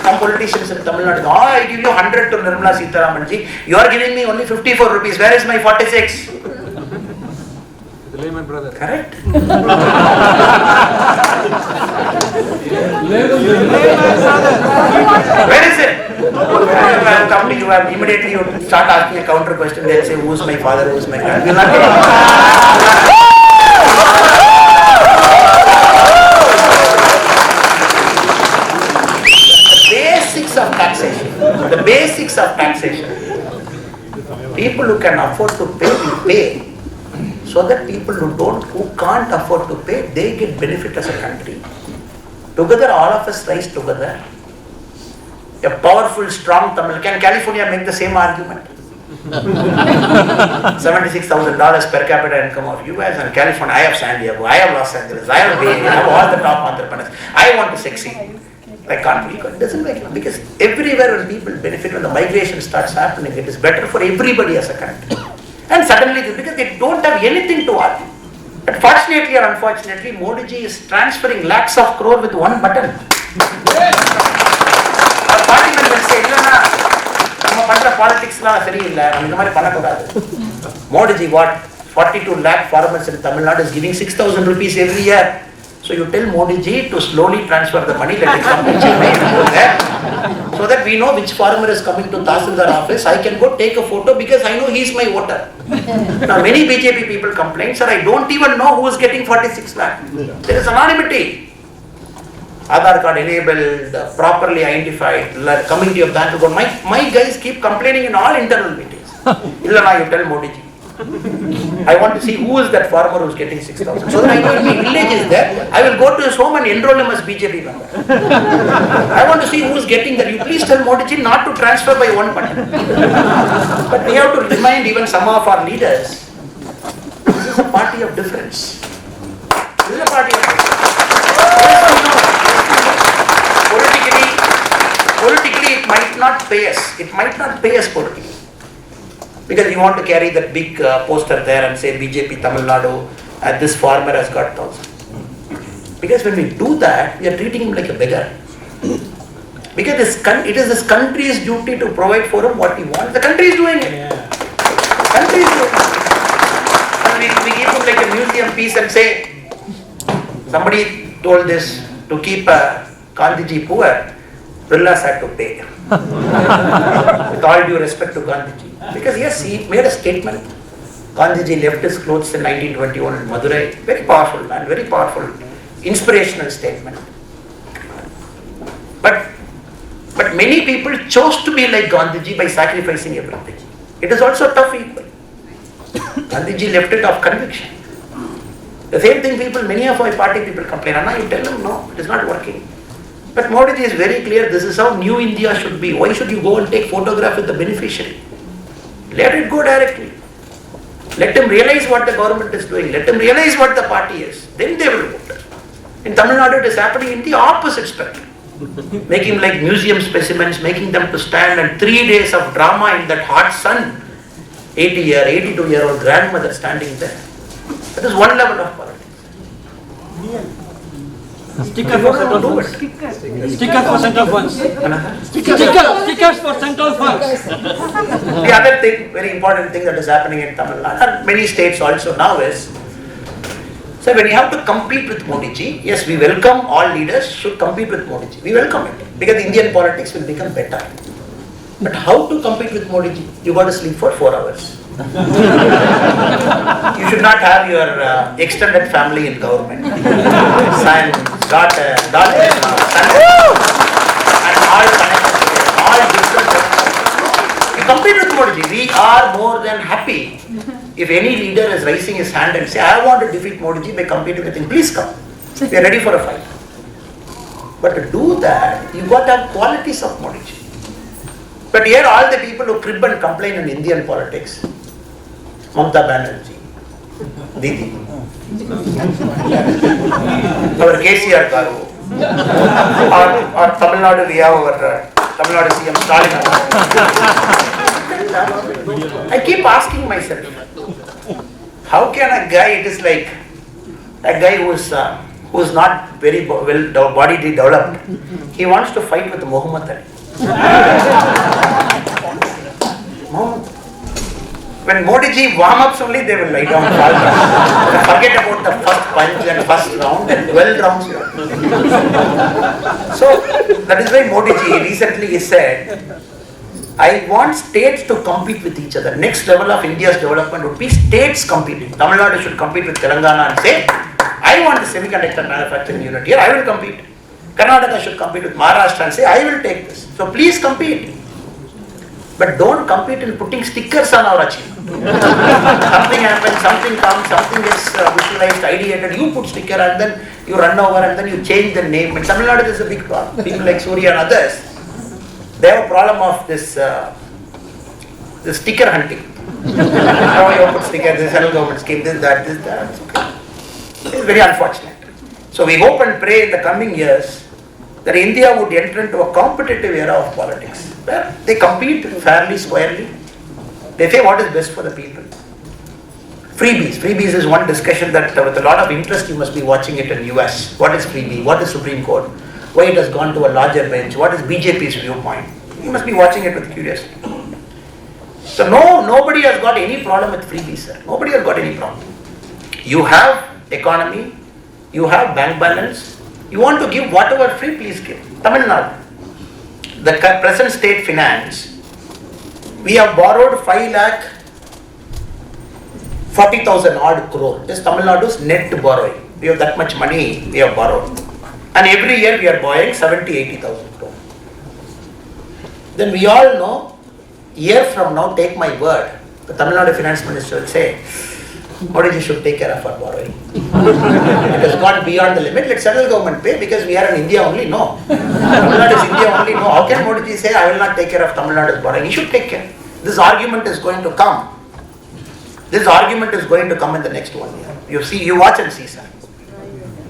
Some politicians in Tamil Nadu, I give you 100 to Nirmala Sitharaman ji. You are giving me only 54 rupees. Where is my 46? My brother. Correct? Where is it? I'll come to you and immediately you start asking a counter question. They'll say, who's my father, who's my grandfather? We'll not get the basics of taxation. People who can afford to pay, will pay. So that people who can't afford to pay, they get benefit as a country. Together, all of us rise together. A powerful, strong Tamil. Can California make the same argument? $76,000 per capita income of US and California. I have San Diego, I have Los Angeles, I have Bay Area, I have all the top entrepreneurs. I want to succeed. I can't. It doesn't make sense because everywhere when people benefit, when the migration starts happening, it is better for everybody as a country. And suddenly, because they don't have anything to argue. But fortunately or unfortunately, Modi ji is transferring lakhs of crore with one button. Our party members say, politics Modi ji, what? 42 lakh farmers in Tamil Nadu is giving 6,000 rupees every year. So you tell Modi ji to slowly transfer the money, let it come to Chennai and go there. So that we know which farmer is coming to Tahsildar office. I can go take a photo because I know he is my voter. Now many BJP people complain, sir, I don't even know who is getting 46 lakh. There is anonymity. Aadhaar card enabled, properly identified, community of bank account. My guys keep complaining in all internal meetings. Ilaya, you tell Modi ji. I want to see who is that farmer who is getting 6,000. So that I know if my village is there, I will go to his home and enroll him as BJP member. I want to see who is getting that. You please tell Modi ji not to transfer by one button. But we have to remind even some of our leaders, this is a party of difference. This is a party of difference. Politically it might not pay us. It might not pay us politically. Because you want to carry that big poster there and say BJP Tamil Nadu and this farmer has got 1,000. Because when we do that, we are treating him like a beggar. Because it is this country's duty to provide for him what he wants. The country is doing it. The country is doing it. And we give him like a museum piece and say, somebody told this, to keep Gandhiji poor, Birlas had to pay. With all due respect to Gandhiji. Because yes, he made a statement. Gandhiji left his clothes in 1921 in Madurai. Very powerful man, very powerful, inspirational statement. But many people chose to be like Gandhiji by sacrificing everything. It is also tough equal. Gandhiji left it of conviction. The same thing many of our party people complain. Anna, you tell them, no, it is not working. But Modi ji is very clear, this is how new India should be. Why should you go and take photograph with the beneficiary? Let it go directly. Let them realize what the government is doing. Let them realize what the party is. Then they will vote. In Tamil Nadu, it is happening in the opposite spectrum. Making like museum specimens, making them to stand and 3 days of drama in that hot sun. 82-year-old grandmother standing there. That is one level of politics. Sticker for central funds. Sticker for central funds. Stickers for central funds. The other thing, very important thing that is happening in Tamil Nadu and many states also now is, so when you have to compete with Modi ji, yes, we welcome all leaders should compete with Modi ji. We welcome it because Indian politics will become better. But how to compete with Modi ji? You got to sleep for 4 hours. You should not have your extended family in government. Son, daughter, son, and all connected together, all different. You compete with Modi ji. We are more than happy if any leader is raising his hand and say, I want to defeat Modi ji by competing with him. Please come. We are ready for a fight. But to do that, you got to have qualities of Modi ji. But here all the people who crib and complain in Indian politics, Mamata Banerjee, Didi, our KCR Garu, or Tamil Nadu, we have our Tamil Nadu CM Stalin. I keep asking myself, how can a guy, it is like a guy who is not very well body developed, he wants to fight with Muhammad Ali. When Modi ji warm ups only, they will lie down. Forget about the first punch and first round and 12 rounds. So that is why Modi ji recently said, I want states to compete with each other. Next level of India's development would be states competing. Tamil Nadu should compete with Telangana and say, I want the semiconductor manufacturing unit here, I will compete. Karnataka should compete with Maharashtra and say, I will take this. So please compete. But don't compete in putting stickers on our achievement. Something happens, something comes, something gets visualized, ideated, you put sticker and then you run over and then you change the name. In Tamil Nadu, this is a big problem. People like Surya and others, they have a problem of this sticker hunting. Now you put stickers, this central government scheme, this, that. It's very unfortunate. So we hope and pray in the coming years that India would enter into a competitive era of politics, where they compete fairly, squarely. They say what is best for the people. Freebies. Freebies is one discussion that with a lot of interest you must be watching it in US. What is freebie? What is Supreme Court? Why it has gone to a larger bench? What is BJP's viewpoint? You must be watching it with curiosity. So nobody has got any problem with freebies, sir. Nobody has got any problem. You have economy, you have bank balance, you want to give whatever free, please give. Tamil Nadu, the present state finance, we have borrowed 5,40,000 odd crore. This is Tamil Nadu's net borrowing. We have that much money we have borrowed. And every year we are borrowing 70,000-80,000 crore. Then we all know, year from now, take my word, the Tamil Nadu finance minister will say, Modi ji should take care of our borrowing. It has gone beyond the limit. Let central government pay because we are in India only. No. Tamil Nadu is India only. No. How can Modi ji say, I will not take care of Tamil Nadu's borrowing? He should take care. This argument is going to come. This argument is going to come in the next 1 year. You watch and see, sir.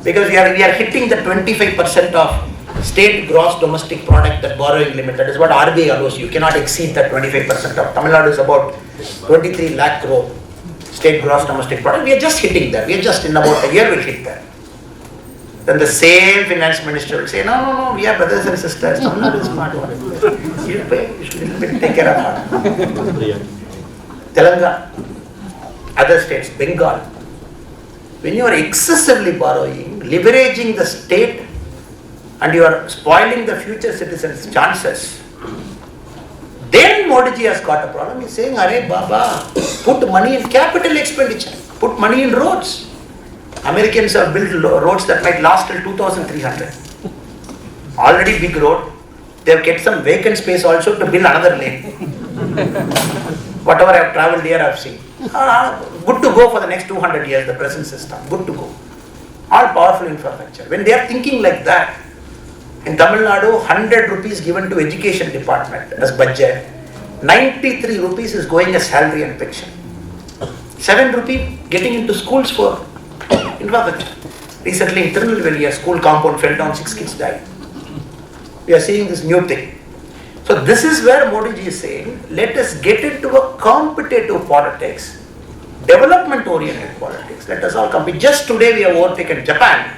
Because we are hitting the 25% of state gross domestic product, that borrowing limit. That is what RBI allows. You cannot exceed that 25% of. Tamil Nadu is about 23 lakh crore. State gross domestic product, we are just hitting that. We are just in about a year we'll hit that. Then the same finance minister will say, no, we are brothers and sisters. Tamil Nadu is smart one. You pay, you should take care of that. Telangana, other states, Bengal. When you are excessively borrowing, leveraging the state and you are spoiling the future citizens' chances, then Modi ji has got a problem. He is saying, Arey Baba, put money in capital expenditure, put money in roads. Americans have built roads that might last till 2,300. Already big road. They have kept some vacant space also to build another lane. Whatever I have travelled here, I have seen. Good to go for the next 200 years, the present system. Good to go. All powerful infrastructure. When they are thinking like that, in Tamil Nadu, 100 rupees given to education department as budget, 93 rupees is going as salary and pension. 7 rupee getting into schools for infrastructure. Recently in Tirunelveli, a school compound fell down, 6 kids died. We are seeing this new thing. So this is where Modi ji is saying, let us get into a competitive politics, development oriented politics. Let us all compete. Just today we have overtaken Japan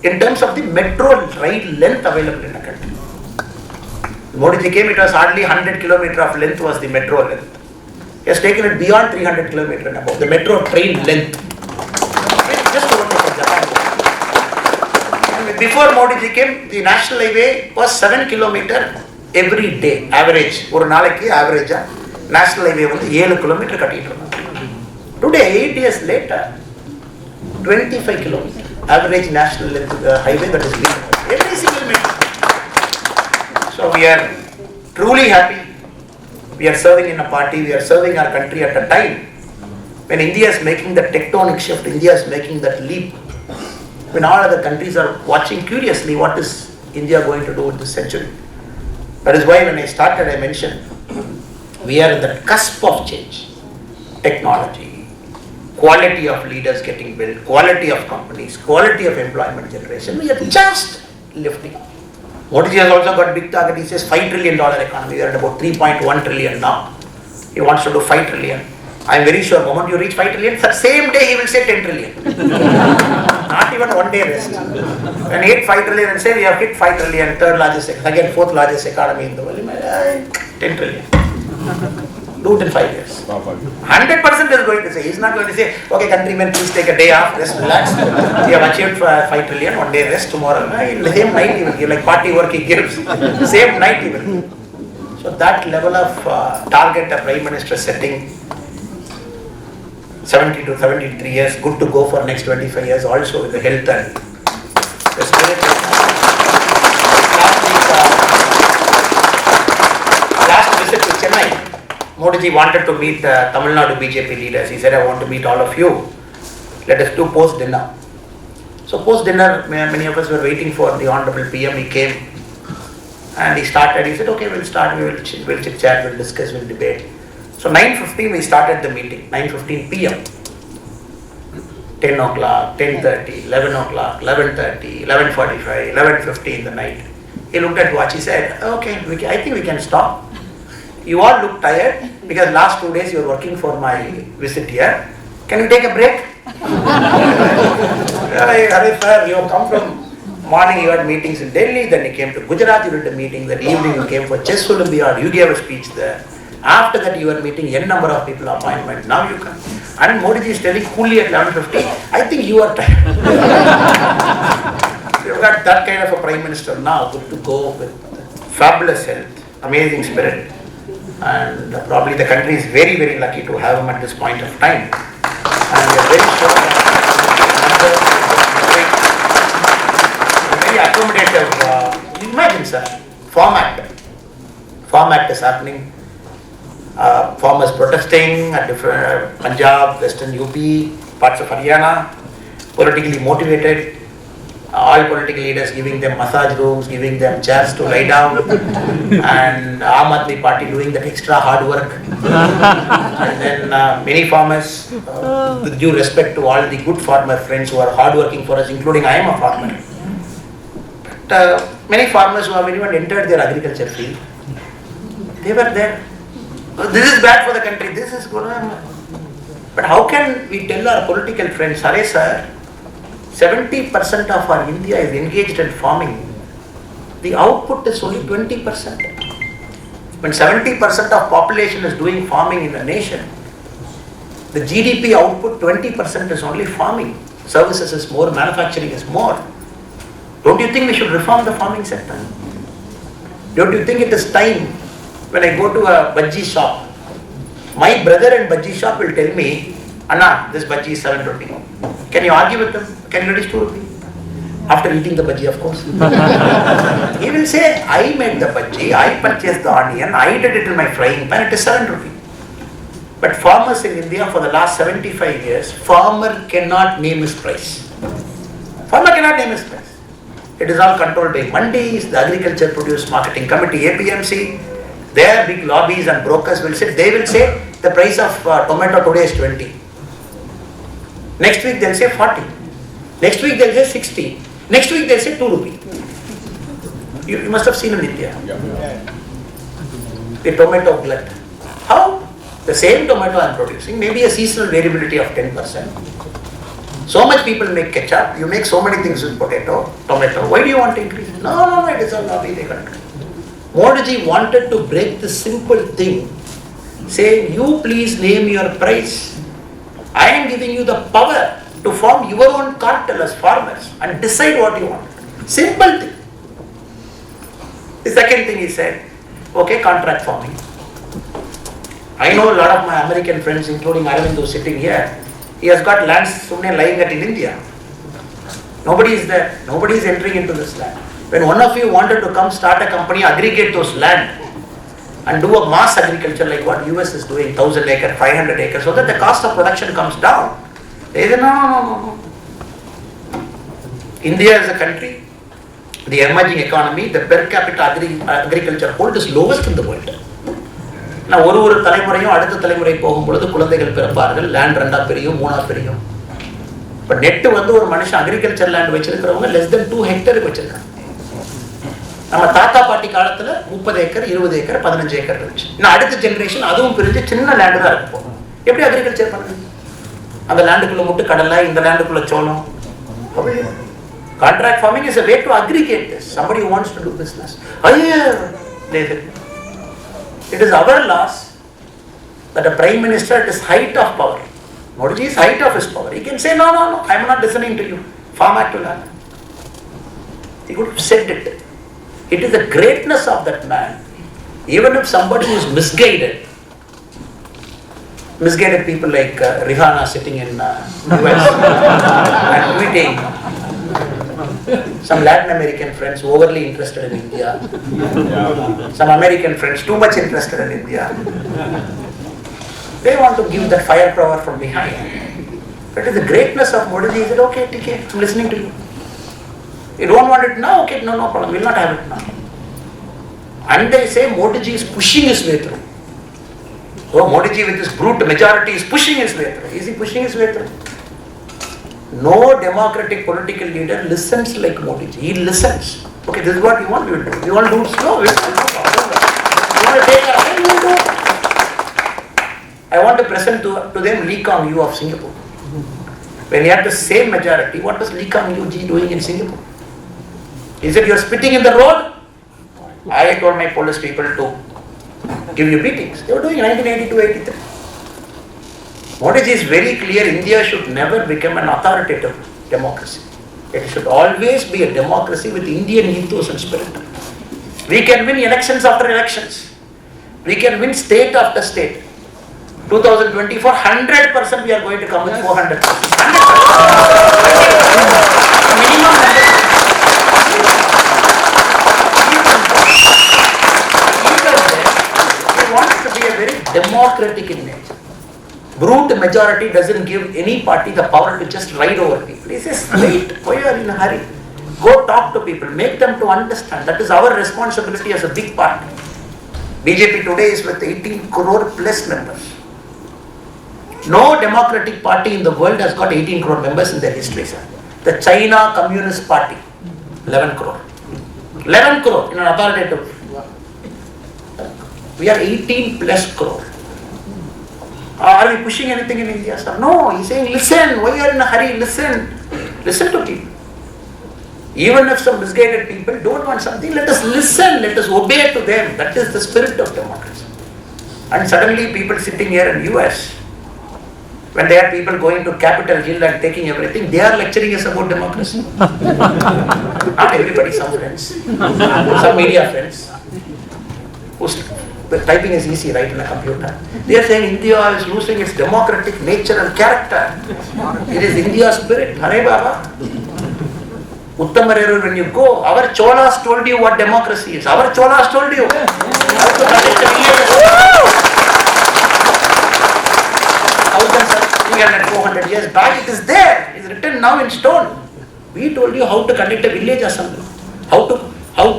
in terms of the metro ride length available in the country. Modi ji came, it was hardly 100 km of length was the metro length. He has taken it beyond 300 km and above, the metro train length. Just overtaken Japan. And before Modi ji came, the national highway was 7 km every day, average. ஒரு நாளைக்கு average national highway வந்து 7 km கட்டிட்டு இருந்தாங்க. Today, 8 years later, 25 km average national highway that is being every single meter. So we are truly happy. We are serving in a party, we are serving our country at a time when India is making that tectonic shift, India is making that leap. When all other countries are watching curiously what is India going to do in this century. That is why when I started, I mentioned we are in the cusp of change. Technology, quality of leaders getting built, quality of companies, quality of employment generation. We are just lifting up. Modi ji has also got big target. He says $5 trillion economy. We are at about 3.1 trillion now. He wants to do 5 trillion. I am very sure the moment you reach 5 trillion, that same day he will say 10 trillion. Not even one day rest. When he hit 5 trillion and say we have hit 5 trillion, third largest, again fourth largest economy in the world, 10 trillion. Do it in 5 years. 100% is going to say. He is not going to say, okay, countrymen, please take a day off, rest, relax. We have achieved 5 trillion, one day rest, tomorrow. In the same night he will give, like party work he gives. Same night he will give. So that level of target the Prime Minister setting, 70 to 73 years, good to go for next 25 years also with the health and the spirit. Last visit to Chennai, Modi ji wanted to meet Tamil Nadu BJP leaders. He said, I want to meet all of you. Let us do post-dinner. So post-dinner, many of us were waiting for the Honorable PM. He came and he started. He said, okay, we'll start. We'll chit-chat, we'll discuss, we'll debate. So 9:15 we started the meeting, 9:15 PM. 10 o'clock, 10:30, 11 o'clock, 11:30, 11:45, 11:50 in the night. He looked at watch, he said, okay, I think we can stop. You all look tired because last 2 days you are working for my visit here. Can you take a break? Hare sir, you have come from morning, you had meetings in Delhi, then you came to Gujarat, you did a meeting, then evening you came for Chess Olympiad, you gave a speech there. After that you were meeting n number of people appointment, now you come. And Modi ji is telling coolly at 11:50, I think you are tired. You've got that kind of a Prime Minister now, good to go with fabulous health, amazing spirit. And probably the country is very, very lucky to have him at this point of time. And we are very sure that very accommodative, imagine sir, format is happening. Farmers protesting at different Punjab, Western UP, parts of Haryana, politically motivated, all political leaders giving them massage rooms, giving them chairs to lie down, and Aam Aadmi Party doing that extra hard work. And then many farmers, with due respect to all the good farmer friends who are hard working for us, including I am a farmer. But many farmers who have even entered their agriculture field, they were there. This is bad for the country, this is good. But how can we tell our political friends, Hare sir, 70% of our India is engaged in farming. The output is only 20%. When 70% of population is doing farming in the nation, the GDP output 20% is only farming. Services is more, manufacturing is more. Don't you think we should reform the farming sector? Don't you think it is time? When I go to a bhaji shop, my brother in bhaji shop will tell me, Anna, this bhaji is 7 rupee. Can you argue with him? Can you reduce 2 rupee? After eating the bhaji, of course. He will say, I made the bhaji, I purchased the onion, I did it in my frying pan, it is 7 rupee. But farmers in India for the last 75 years, farmer cannot name his price. Farmer cannot name his price. It is all controlled by mandis, the Agriculture Produce Marketing Committee, APMC. Their big lobbies and brokers will sit, they will say the price of tomato today is 20. Next week they'll say 40. Next week they'll say 60. Next week they'll say 2 rupee. You must have seen in India. The tomato glut. How? The same tomato I am producing, maybe a seasonal variability of 10%. So much people make ketchup, you make so many things with potato, tomato. Why do you want to increase it? No, it is a lobby they can't. Modi ji wanted to break the simple thing, saying, you please name your price. I am giving you the power to form your own cartel as farmers and decide what you want. Simple thing. The second thing he said, okay, contract farming. I know a lot of my American friends, including Arvind, who is sitting here. He has got lands lying in India. Nobody is there. Nobody is entering into this land. When one of you wanted to come start a company, aggregate those land and do a mass agriculture like what US is doing, 1,000 acres, 500 acres, so that the cost of production comes down. They say, no. India is a country, the emerging economy, the per capita agriculture hold is lowest in the world. நான் ஒரு தலைமுறையும் அடுத்த தலைமுறை போகும்பொழுது குழந்தைகள் பிறப்பார்கள், land 2 பெரியும் 3 பெரியும். இப்போ net ஒரு மனுஷன் அக்ரிகல்ச்சர் லேண்ட் வச்சிருக்கிறவங்க less than 2 ஹெக்டேர் வச்சிருக்காங்க. நம்ம தாத்தா பாட்டி காலத்துல 30 ஏக்கர் 20 ஏக்கர் 15 ஏக்கர் இருந்துச்சு. இன்னும் அடுத்த ஜெனரேஷன் அதுவும் பிரிஞ்சு சின்ன லேண்ட் தான் இருக்கும். எப்படி அக்ரிகல்ச்சர் பண்ணுறது? அந்த லேண்டுக்குள்ள மட்டும் கடலை, இந்த லேண்டுக்குள்ள சோளம். Contract farming is a way to aggregate this. Somebody who wants to do business. It is our loss that a prime minister at his height of power, Modi is height of his power, he can say, no, I am not listening to you. Farm Act will happen. He could have said it. It is the greatness of that man. Even if somebody is misguided people like Rihanna sitting in US and tweeting, some Latin American friends overly interested in India, some American friends too much interested in India. They want to give that firepower from behind. But it is the greatness of Modi ji. He said, okay, TK, I'm listening to you. You don't want it now? Okay, no problem, we'll not have it now. And they say Modi ji is pushing his way through. So Modi ji with his brute majority is pushing his way through. Is he pushing his way through? No democratic political leader listens like Modi ji. He listens. Okay, this is what you want, we will do. You want to do it slow, we will do it. You want to take our time, we will do it. I want to present to them Lee Kuan Yew of Singapore. When he had the same majority, what was Lee Kuan Yew ji doing in Singapore? He said, you are spitting in the road. I told my police people to give you beatings. They were doing 1982-83. Modi ji is very clear, India should never become an authoritative democracy. It should always be a democracy with Indian ethos and spirit. We can win elections after elections. We can win state after state. 2024, 100% we are going to come with 400%. 100%. Minimum 100%. We want it to be a very democratic in nature. Brute majority doesn't give any party the power to just ride over people. He says, wait, why are you in a hurry? Go talk to people, make them to understand. That is our responsibility as a big party. BJP today is with 18 crore plus members. No democratic party in the world has got 18 crore members in their history, sir. The China Communist Party, 11 crore. 11 crore in an authoritative. We are 18 plus crore. Are we pushing anything in India, sir? No, he's saying, listen, why are you in a hurry? Listen. Listen to people. Even if some misguided people don't want something, let us listen, let us obey to them. That is the spirit of democracy. And suddenly people sitting here in US, when there are people going to Capitol Hill and taking everything, they are lecturing us about democracy. Not everybody, some friends, some media friends, the typing is easy, right, in a computer. They are saying India is losing its democratic nature and character. It is India's spirit. Hare Baba. Uttamareru, when you go, our Cholas told you what democracy is. Our Cholas told you. How to conduct a village. 300, 400 years back, it is there. It is written now in stone. We told you how to conduct a village assembly. How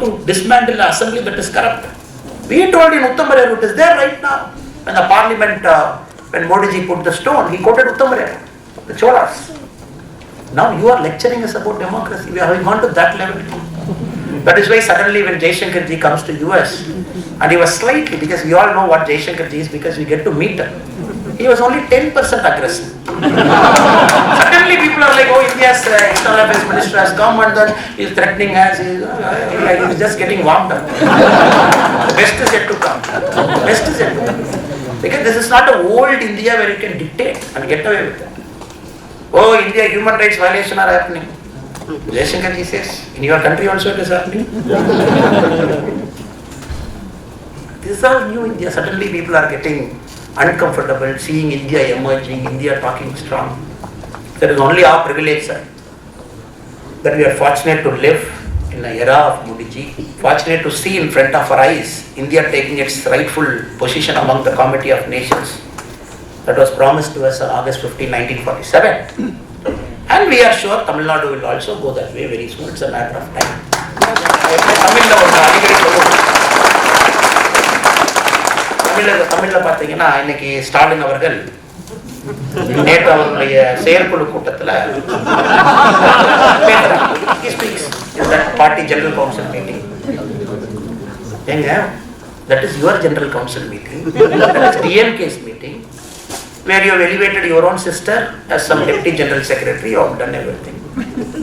to dismantle an assembly that is corrupt. We told in Uttamareru, it is there right now. When the parliament, when Modi ji put the stone, he quoted Uttamareru, the Cholas. Now you are lecturing us about democracy. We have gone to that level. That is why suddenly when Jaishankar ji comes to US, and he was slightly, because we all know what Jaishankar ji is because we get to meet him. He was only 10% aggressive. Suddenly people are like, oh, India's external affairs minister has come and then he's threatening us. He's just getting warmed up. The best is yet to come. The best is yet to come. Because this is not a old India where you can dictate and get away with it. Oh, India, human rights violations are happening. Jaishankar ji says, in your country also it is happening. This is all new India. Suddenly people are getting uncomfortable, seeing India emerging, India talking strong. That is only our privilege, sir. That we are fortunate to live in an era of Modi ji, fortunate to see in front of our eyes India taking its rightful position among the Committee of Nations that was promised to us on August 15, 1947. And we are sure Tamil Nadu will also go that way very soon. It's a matter of time. தமிழ்ல பார்த்தீங்கன்னா இன்னைக்கு ஸ்டாலின் அவர்கள் நேற்று அவருடைய செயற்குழு கூட்டத்தில் party general council meeting ஏங்க that is your general council meeting, that is DMK's meeting, where you have elevated your own sister as some deputy general secretary. You have done everything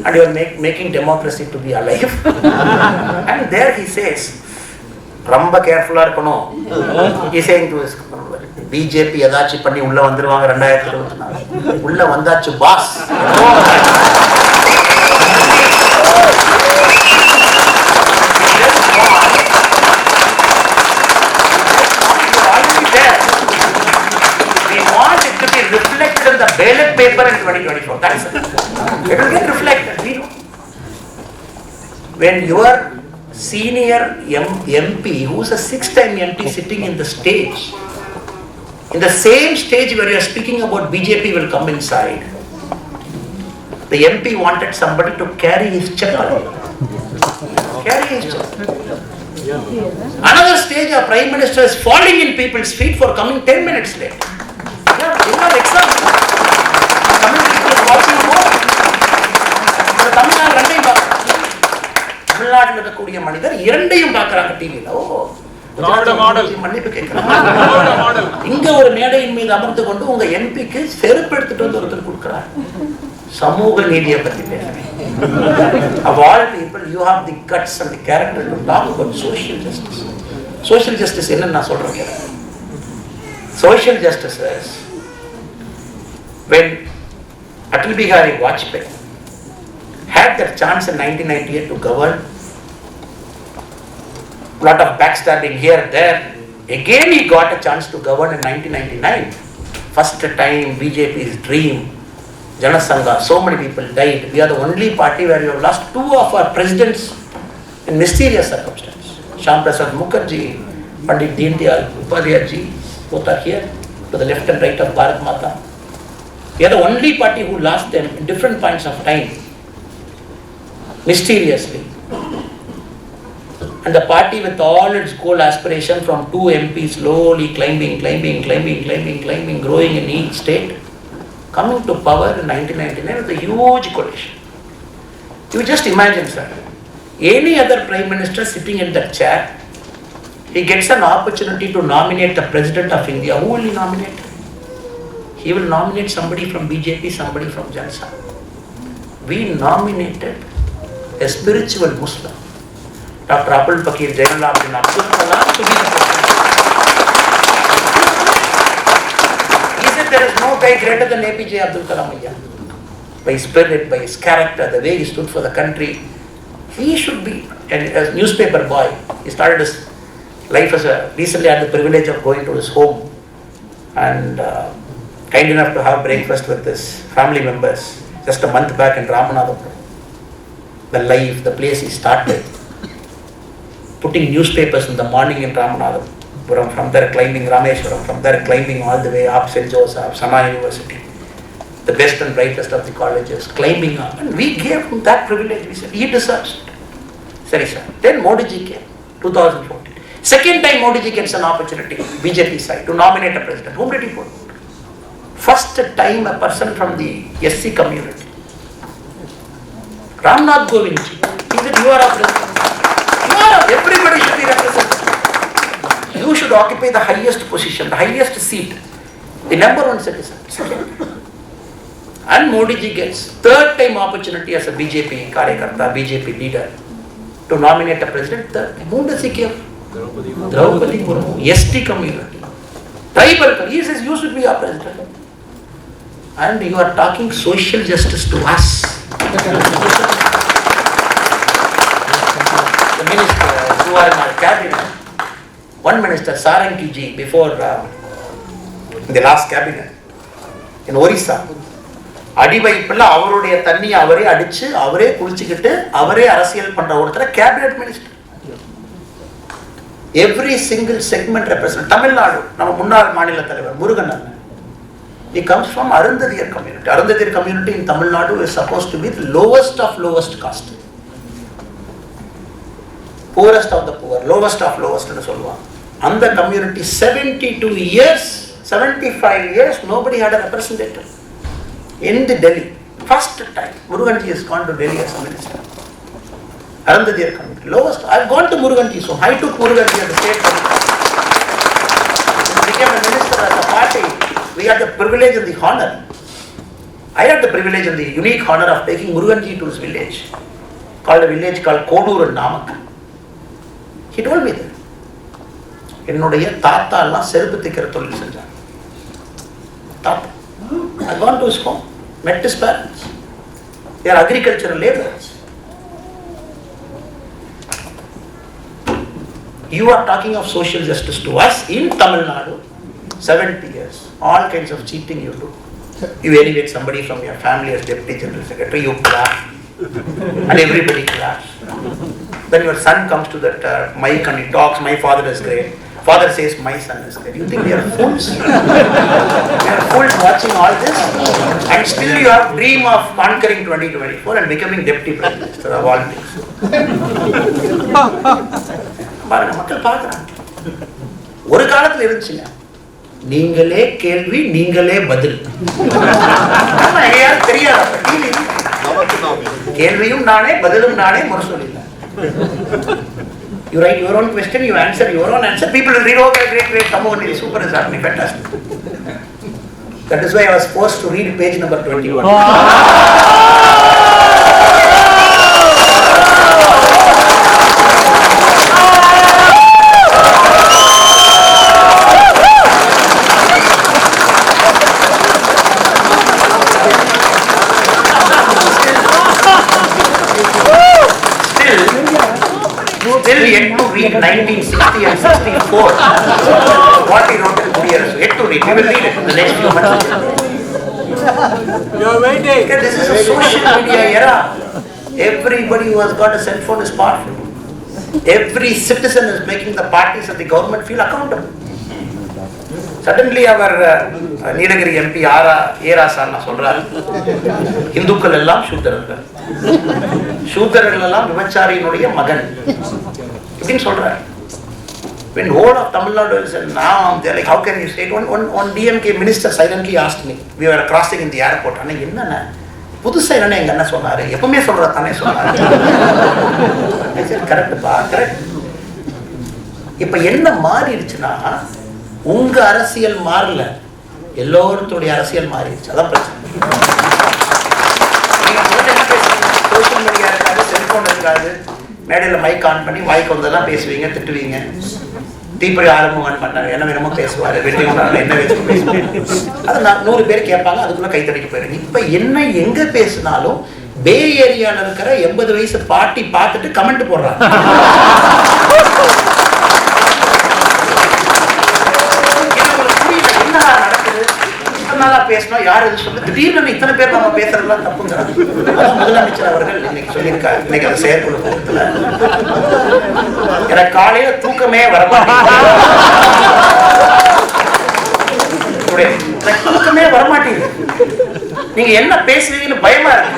and you are making democracy to be alive. And there he says, ரொம்ப கேர்ஃபுல்லா இருக்கணும். He saying to his BJP ஏதாச்சும் பண்ணி உள்ள வந்துருவாங்க 2024 உள்ள வந்தாச்சு pass. Reflected in the ballot paper in 2024. That's it. It will get reflected. We know. When your senior MP, who is a 6-time MP sitting in the stage, in the same stage where you are speaking about BJP will come inside, the MP wanted somebody to carry his chappal. Carry his chappal. Another stage, our Prime Minister is falling in people's feet for coming 10 minutes late. தமிழ்நாட்டில் இருக்கக்கூடிய மனிதர் இரண்டையும் பார்க்கிறாங்க டிவியில். மன்னிப்பு கேட்கிறாங்க. இங்க ஒரு மேடையின் மீது அமர்ந்து கொண்டு உங்க எம்பிக்கு செருப்பு எடுத்துட்டு வந்து ஒருத்தர் கொடுக்கிறார். சமூக நீதியை பத்தி பேசுறேன். Of all people, you have the guts and the character to talk about social justice. Social justice என்ன நான் சொல்றேன். Social justice is when Atal Bihari Vajpayee had that chance in 1998 to govern, lot of backstabbing here there, again he got a chance to govern in 1999. First time BJP's dream, Jana Sangha, so many people died. We are the only party where we have lost 2 of our presidents in mysterious circumstances. Shyam Prasad Mukherjee, Pandit Deen Dayal Upadhyay ji, both are here to the left and right of Bharat Mata. We are the only party who lost them in different points of time, mysteriously. And the party with all its goal aspiration from 2 MPs slowly climbing, growing in each state, coming to power in 1999 with a huge coalition. You just imagine, sir, any other Prime Minister sitting in that chair, he gets an opportunity to nominate the President of India. Who will he nominate? He will nominate somebody from BJP, somebody from Jalsa. We nominated a spiritual Muslim, Dr. Abdul Pakir Jainullah bin Abdul Kalam, to be the president. He said there is no guy greater than APJ Abdul Kalam Ayya. By his spirit, by his character, the way he stood for the country, he should be. And as a newspaper boy, he started his life as recently had the privilege of going to his home and kind enough to have breakfast with his family members just a month back in Ramanathapuram. The life, the place he started, putting newspapers in the morning in Ramanathapuram, from there climbing Rameshwaram, from there climbing all the way up St. Joseph, Sana University, the best and brightest of the colleges, climbing up. And we gave him that privilege. We said, he deserves it. Sorry, sir. Then Modi ji came, 2014. Second time Modi ji gets an opportunity, BJP side, to nominate a president. Whom did he put? First time a person from the SC community, Ramnath Govind ji. He said, you are a president. Everybody should be represented. You should occupy the highest position, the highest seat. The number one citizen. And Modi ji gets third time opportunity as a BJP Karyakarta, BJP leader to nominate a president. Whom does he give? Draupadi Murmu, ST community. Tribal, he says you should be our president. And you are talking social justice to us. The ministers who are in our cabinet, one minister, Sarangi ji, before the last cabinet, in Orissa, அடிவைப்புல அவருடைய தண்ணி அவரே அடிச்சு அவரே குளிச்சுக்கிட்டு அவரே அரசியல் பண்ற ஒருத்தர் cabinet minister. Every single segment represent. Tamil Nadu நம்ம முன்னாள் மாநில தலைவர் முருகன் அண்ணன், he comes from Arunthathiyar community. Arunthathiyar community in Tamil Nadu is supposed to be the lowest of lowest caste, poorest of the poor, lowest of lowest னு சொல்லுவாங்க. அந்த community 72 years 75 years nobody had a representative in the Delhi. First time Murugan ji has gone to Delhi as a minister. Arundhadiyar community, lowest. I've gone to Murugan ji, so I took Murugan ji as the state committee. He became a minister as a party. We had the privilege and the honor. I had the privilege and the unique honor of taking Murugan ji to his village, called a village called Kodur and Namak. He told me that என்னுடைய தாத்தா எல்லாம் செருப்பு தைக்கிற தொழில் செஞ்சாங்க. தாத்தா, I've gone to his home, met his parents. They are agricultural laborers. You are talking of social justice to us in Tamil Nadu, 70 years, all kinds of cheating you do. You elevate somebody from your family as deputy general secretary, you clap, and everybody claps. Then your son comes to that mic and he talks, my father is great. Father says, my son is great. You think we are fools? We are fools watching all this, and still you have dream of conquering 2024 and becoming deputy prime minister of all things. பாருங்க, மக்கள் பார்க்கறாங்க. ஒரு காலத்துல இருந்துச்சுங்க, நீங்களே கேள்வி நீங்களே பதில். ஆமா, யாரும் தெரியாது. கேள்வியும் நானே பதிலும் நானே, முரசொலி இல்லை. You write your own question, you answer your own answer. People will read, okay, great, come on, it's super, it's happening, fantastic. That is why I was forced to read page number 21. Still yet to read 1960 and 64. What he wrote in 2 years. Yet to read. We will read it in the next few months. You are waiting. Okay, this is a social media era. Everybody who has got a cell phone is powerful. Every citizen is making the parties of the government feel accountable. Suddenly our Nilagiri MP Era Sarna சொல்றாரு, இந்துக்கள் எல்லாம் சூத்திரர்கள், சூத்திரர்கள் எல்லாம் விபச்சாரியினுடைய மகன் இப்படின்னு சொல்றாரு. When whole of Tamil Nadu is now, they're like, how can you say it? One DMK minister silently asked me, we were crossing in the airport, அண்ணா என்னண்ணா புதுசா என்னன்னா எங்க அண்ணா சொன்னாரு, எப்பவுமே சொல்றதானே சொன்னாரு. கரெக்ட்பா, கரெக்ட். இப்ப என்ன மாறிடுச்சுன்னா, உங்க அரசியல் மாறல, எல்லோருடைய அரசியல் மாறிடுச்சு. அதான் பிரச்சனை. சோசியல் மீடியா இருக்காது, செல்போன் இருக்காது, மேடையில் மைக் ஆன் பண்ணி வாய்க்கு வந்தெல்லாம் பேசுவீங்க, திட்டுவீங்க. தீப்பொறி ஆரம்பம் பண்ணாங்க, என்ன வேணுமோ பேசுவாரு, வெற்றி கொண்டாங்க, என்ன வச்சு பேசுவாங்க. அதை 100 பேர் கேட்பாங்க, அதுக்குள்ள கைத்தடிக்க போயிருங்க. இப்ப என்ன எங்க பேசினாலும் பே ஏரியால இருக்கிற 80 வயசு பாட்டி பார்த்துட்டு கமெண்ட் போடுறாங்க. பேசணும், யார் எது சொல்லு, திடீர்னு இத்தனை பேர் நம்ம பேசுறதுலாம் தப்புங்கிறாங்க. முதலமைச்சர் அவர்கள் இன்னைக்கு சொல்லியிருக்காரு, இன்னைக்கு அந்த செயற்குழு கூட்டத்துல, எனக்கு காலையில தூக்கமே வரமாட்டேங்குது, நீங்க என்ன பேசுறீங்கன்னு பயமா இருக்கு.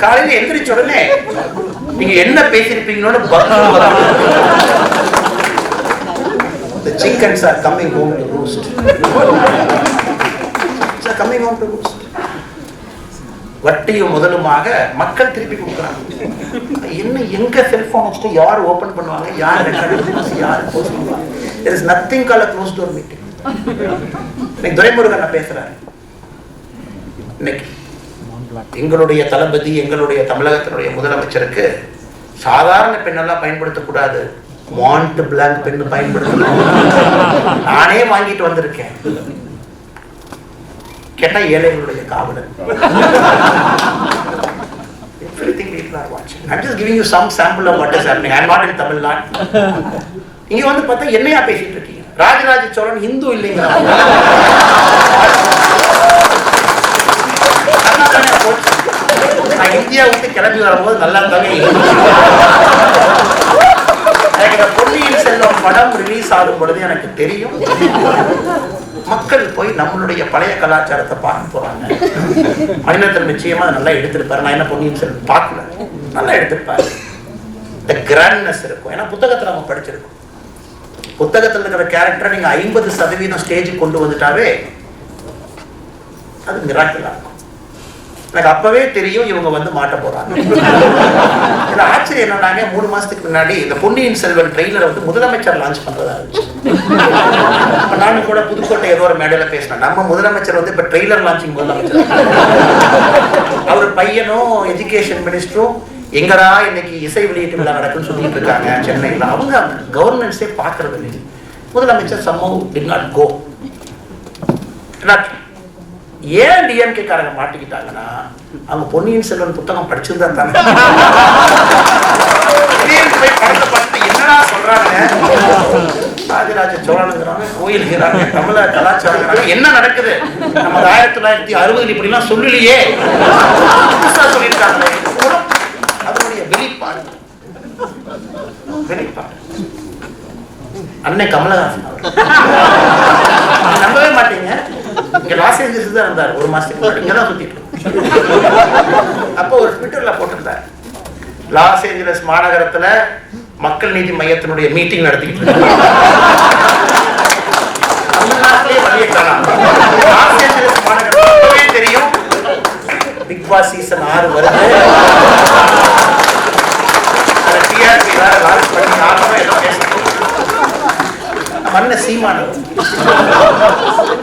காலையில எந்திரிச்ச உடனே நீங்க என்ன பேசிருப்பீங்களோட the chickens are coming home to roost. They are coming home to roost. வட்டியும் முதலுமாக மக்கள் திருப்பி கொடுக்குறாங்க. என்ன எங்க செல்போன் வச்சுட்டு யார் ஓபன் பண்ணுவாங்க, யார் ரெக்கார்ட் பண்ணுவாங்க, யார் போஸ்ட் பண்ணுவாங்க. There is nothing called a closed door meeting. Duraimurugan பேசுறாரு. இன்னைக்கு எங்களுடைய தளபதி, எங்களுடைய தமிழகத்தினுடைய முதலமைச்சருக்கு சாதாரண பெண்ணெல்லாம் பயன்படுத்தக்கூடாது, மாண்ட் பிளாங்க் பெண் பயன்படுத்தணும். நானே வாங்கிட்டு வந்திருக்கேன். கேட்டா ஏழைகளுடைய காவலன். Everything people are watching. I'm just giving you some sample of what is happening. I'm not in Tamil Nadu. இங்க வந்து பார்த்தா என்னையா பேசிட்டு இருக்கீங்க? ராஜராஜ சோழன் ஹிந்து இல்லைங்களா? நான் இந்தியா விட்டு கிளம்பி வரும்போது நல்லா தாங்க. பொன்னியின் செல்வன் படம் ரிலீஸ் ஆகும் பொழுது எனக்கு தெரியும் மக்கள் போய் நம்மளுடைய பழைய கலாச்சாரத்தை பார்க்க போறாங்க. மணிரத்னம் நிச்சயமா நல்லா எடுத்திருப்பாரு. நான் என்ன பொன்னியின் செல்வன் பார்க்கல, நல்லா எடுத்திருப்பாரு. இந்த கிராண்ட்னஸ் இருக்கும். ஏன்னா புத்தகத்தை நம்ம படிச்சிருக்கோம். புத்தகத்தில் இருக்கிற கேரக்டரை நீங்க 50% ஸ்டேஜுக்கு கொண்டு வந்துட்டாவே அது மிராக்கிளா இருக்கும். எனக்கு அப்பவே தெரியும் இவங்க வந்து மாட்ட போறாங்க. இதுல ஆச்சரியம் என்னன்னாங்க, 3 மாசத்துக்கு முன்னாடி இந்த பொன்னியின் செல்வன் ட்ரெய்லரை வந்து முதலமைச்சர் லான்ச் பண்றதா இருந்துச்சு. நானும் கூட புதுக்கோட்டை ஏதோ ஒரு மேடையில பேசினேன். நம்ம முதலமைச்சர் வந்து இப்ப ட்ரெய்லர் லான்ச்சிங் முதலமைச்சர். அவர் பையனும் எஜுகேஷன் மினிஸ்டரும் எங்கடா இன்னைக்கு இசை வெளியீட்டு விழா நடக்குன்னு சொல்லிட்டு இருக்காங்க சென்னையில். அவங்க கவர்னன்ஸே பார்க்கறது இல்லை. முதலமைச்சர் somehow did not go. ஏன் டிஎம்கே காரங்க மாட்டிக்கிட்டாங்கன்னா அவங்க பொன்னியின் செல்வன் புத்தகம் படிச்சிருந்தா தானே. படத்தை பார்த்து என்னடா சொல்றாங்க, ராஜராஜ சோழனுங்கிறாங்க, கோயிலுங்கிறாங்க, தமிழ கலாச்சாரம் என்ன நடக்குது, நம்ம 1960 இப்படிலாம் சொல்லலையே, புதுசா சொல்லியிருக்காங்களே. அதனுடைய வெளிப்பாடு அன்னை கமலஹாசன் நம்பவே மாட்டீங்க. இங்க லாஸ் ஏஞ்சல்ஸ் தான் இருந்தார் 1 மாசத்துக்கு முன்னாடி. இங்கதான் சுத்திட்டு அப்போ ஒரு ட்விட்டர்ல போட்டிருந்தார், லாஸ் ஏஞ்சலஸ் மாநகரத்துல மக்கள் நீதி மையத்தினுடைய மீட்டிங் நடத்திக்கிட்டு தமிழ்நாட்டிலே வழியை காணலாம். லாஸ் ஏஞ்சலஸ் மாநகரத்துக்கு தெரியும் பிக் பாஸ் சீசன் 6 வருது. மன்ன சீமானவர்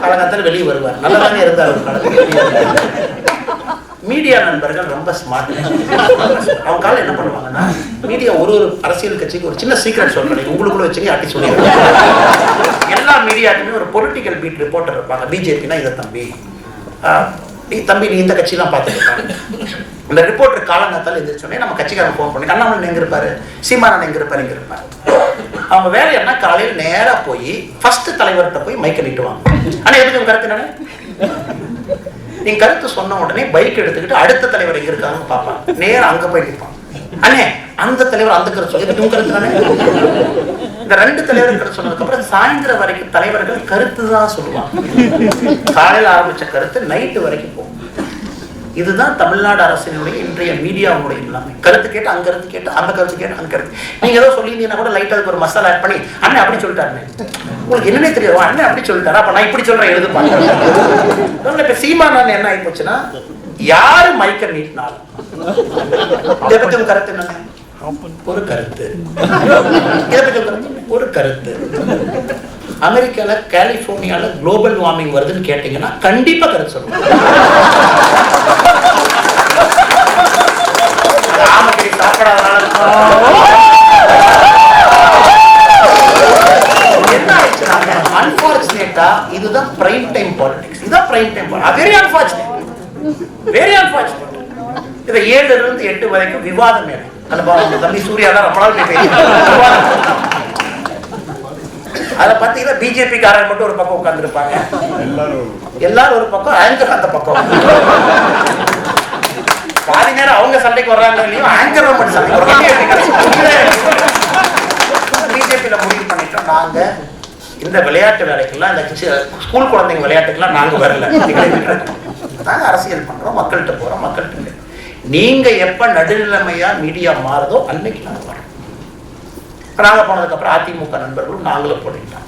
காலகட்டத்தில் வெளியே வருவார். நல்லதாங்க இருந்தார். மீடியா நண்பர்கள் ரொம்ப ஸ்மார்ட். அவங்க காலம் என்ன பண்ணுவாங்கன்னா, மீடியா ஒரு அரசியல் கட்சிக்கு ஒரு சின்ன சீக்ரெட் சொல்றேன், உங்களுக்குள்ள வச்சுங்க அட்டி சொல்லிடுவாங்க. எல்லா மீடியாக்குமே ஒரு பொலிட்டிக்கல் பீட் ரிப்போர்ட்டர் இருப்பாங்க. பிஜேபினா இதை தம்பி நீ இந்த கட்சியெல்லாம் பார்த்துருப்பாங்க. இந்த ரிப்போர்ட்டர் காலங்காத்தால் எதிர்ச்சோடனே நம்ம கட்சிக்காரன் ஃபோன் பண்ணி, அண்ணாமலை எங்க இருப்பாரு, சீமானன் எங்க இருப்பாரு, இங்க இருப்பாரு. அவங்க வேலை என்ன, காலையில் நேரா போய் ஃபர்ஸ்ட் தலைவர்கிட்ட போய் மைக்க நீட்டுவாங்க. ஆனா எதுக்கு உங்க கருத்து என்ன, நீங்க கருத்து சொன்ன உடனே பைக் எடுத்துக்கிட்டு அடுத்த தலைவர் எங்க இருக்காங்கன்னு பார்ப்பாங்க. நேரம் அங்க போய் நிற்பாங்க. அண்ணே அந்த தலைவர் அந்த கருத்து சொல்லி உங்க கருத்து தானே. இந்த 2 தலைவர் கருத்து சொன்னதுக்கு அப்புறம் சாயந்தரம் வரைக்கும் தலைவர்கள் கருத்து தான் சொல்லுவாங்க. காலையில் ஆரம்பிச்ச கருத்து நைட்டு வரைக்கும் போகும். இதுதான் தமிழ்நாடு அரசினுடைய இன்றைய மீடியாவுடைய எல்லாமே. கருத்து கேட்டு அங்க கருத்து கேட்டு அந்த கருத்து கேட்டு அங்க கருத்து. நீங்க ஏதோ சொல்லியிருந்தீங்கன்னா கூட லைட்டா அதுக்கு ஒரு மசாலா ஆட் பண்ணி, அண்ணன் அப்படி சொல்லிட்டாருன்னு உங்களுக்கு என்னன்னே தெரியாது. அண்ணன் அப்படி சொல்லிட்டாரு, அப்ப நான் இப்படி சொல்றேன் எழுதுப்பாங்க. இப்ப சீமானன் என்ன ஆகி போச்சுன்னா, யாரு மைக்க நீட்டினாலும் இதை பத்தி கருத்து என்ன, ஒரு கருத்து, இதை பத்தி ஒரு கருத்து. அமெரிக்கால கலிபோர்னியால குளோபல் வார்மிங் வருதுன்னு கேட்டீங்கன்னா கண்டிப்பா கருத்து சொல்லுவாங்க. அன்பார்ச்சுனேட்டா இதுதான் பிரைம் டைம் பாலிடிக்ஸ். இதுதான் prime time politics. Very unfortunate, very unfortunate. இதை 7 இருந்து 8 வரைக்கும் விவாதம் மேலே. அந்த தம்பி சூர்யா தான் ரொம்ப நாள் அதை பார்த்தீங்கன்னா பிஜேபி காரங்க மட்டும் ஒரு பக்கம் உட்கார்ந்து இருப்பாங்க, எல்லாரும் ஒரு பக்கம், ஆங்கர் அந்த பக்கம். பாதி நேரம் அவங்க சண்டைக்கு வர்றாங்க இல்லையோ, ஆங்கர் மட்டும் சண்டைக்கு வர்றாங்க. பிஜேபியில முடிவு பண்ணிட்டோம், நாங்க இந்த விளையாட்டு வேலைக்கெல்லாம், இந்த ஸ்கூல் குழந்தைங்க விளையாட்டுக்கெல்லாம் நாங்க வரல. நாங்க அரசியல் பண்றோம், மக்கள்கிட்ட போறோம், மக்கள்கிட்ட. நீங்க எப்ப நடுநிலைமையா மீடியா மாறுதோ அன்னைக்கு நாங்க வரோம். நாங்க போனதுக்கு அப்புறம் அதிமுக நண்பர்களும் நாங்களும் போட்டுக்கிட்டோம்.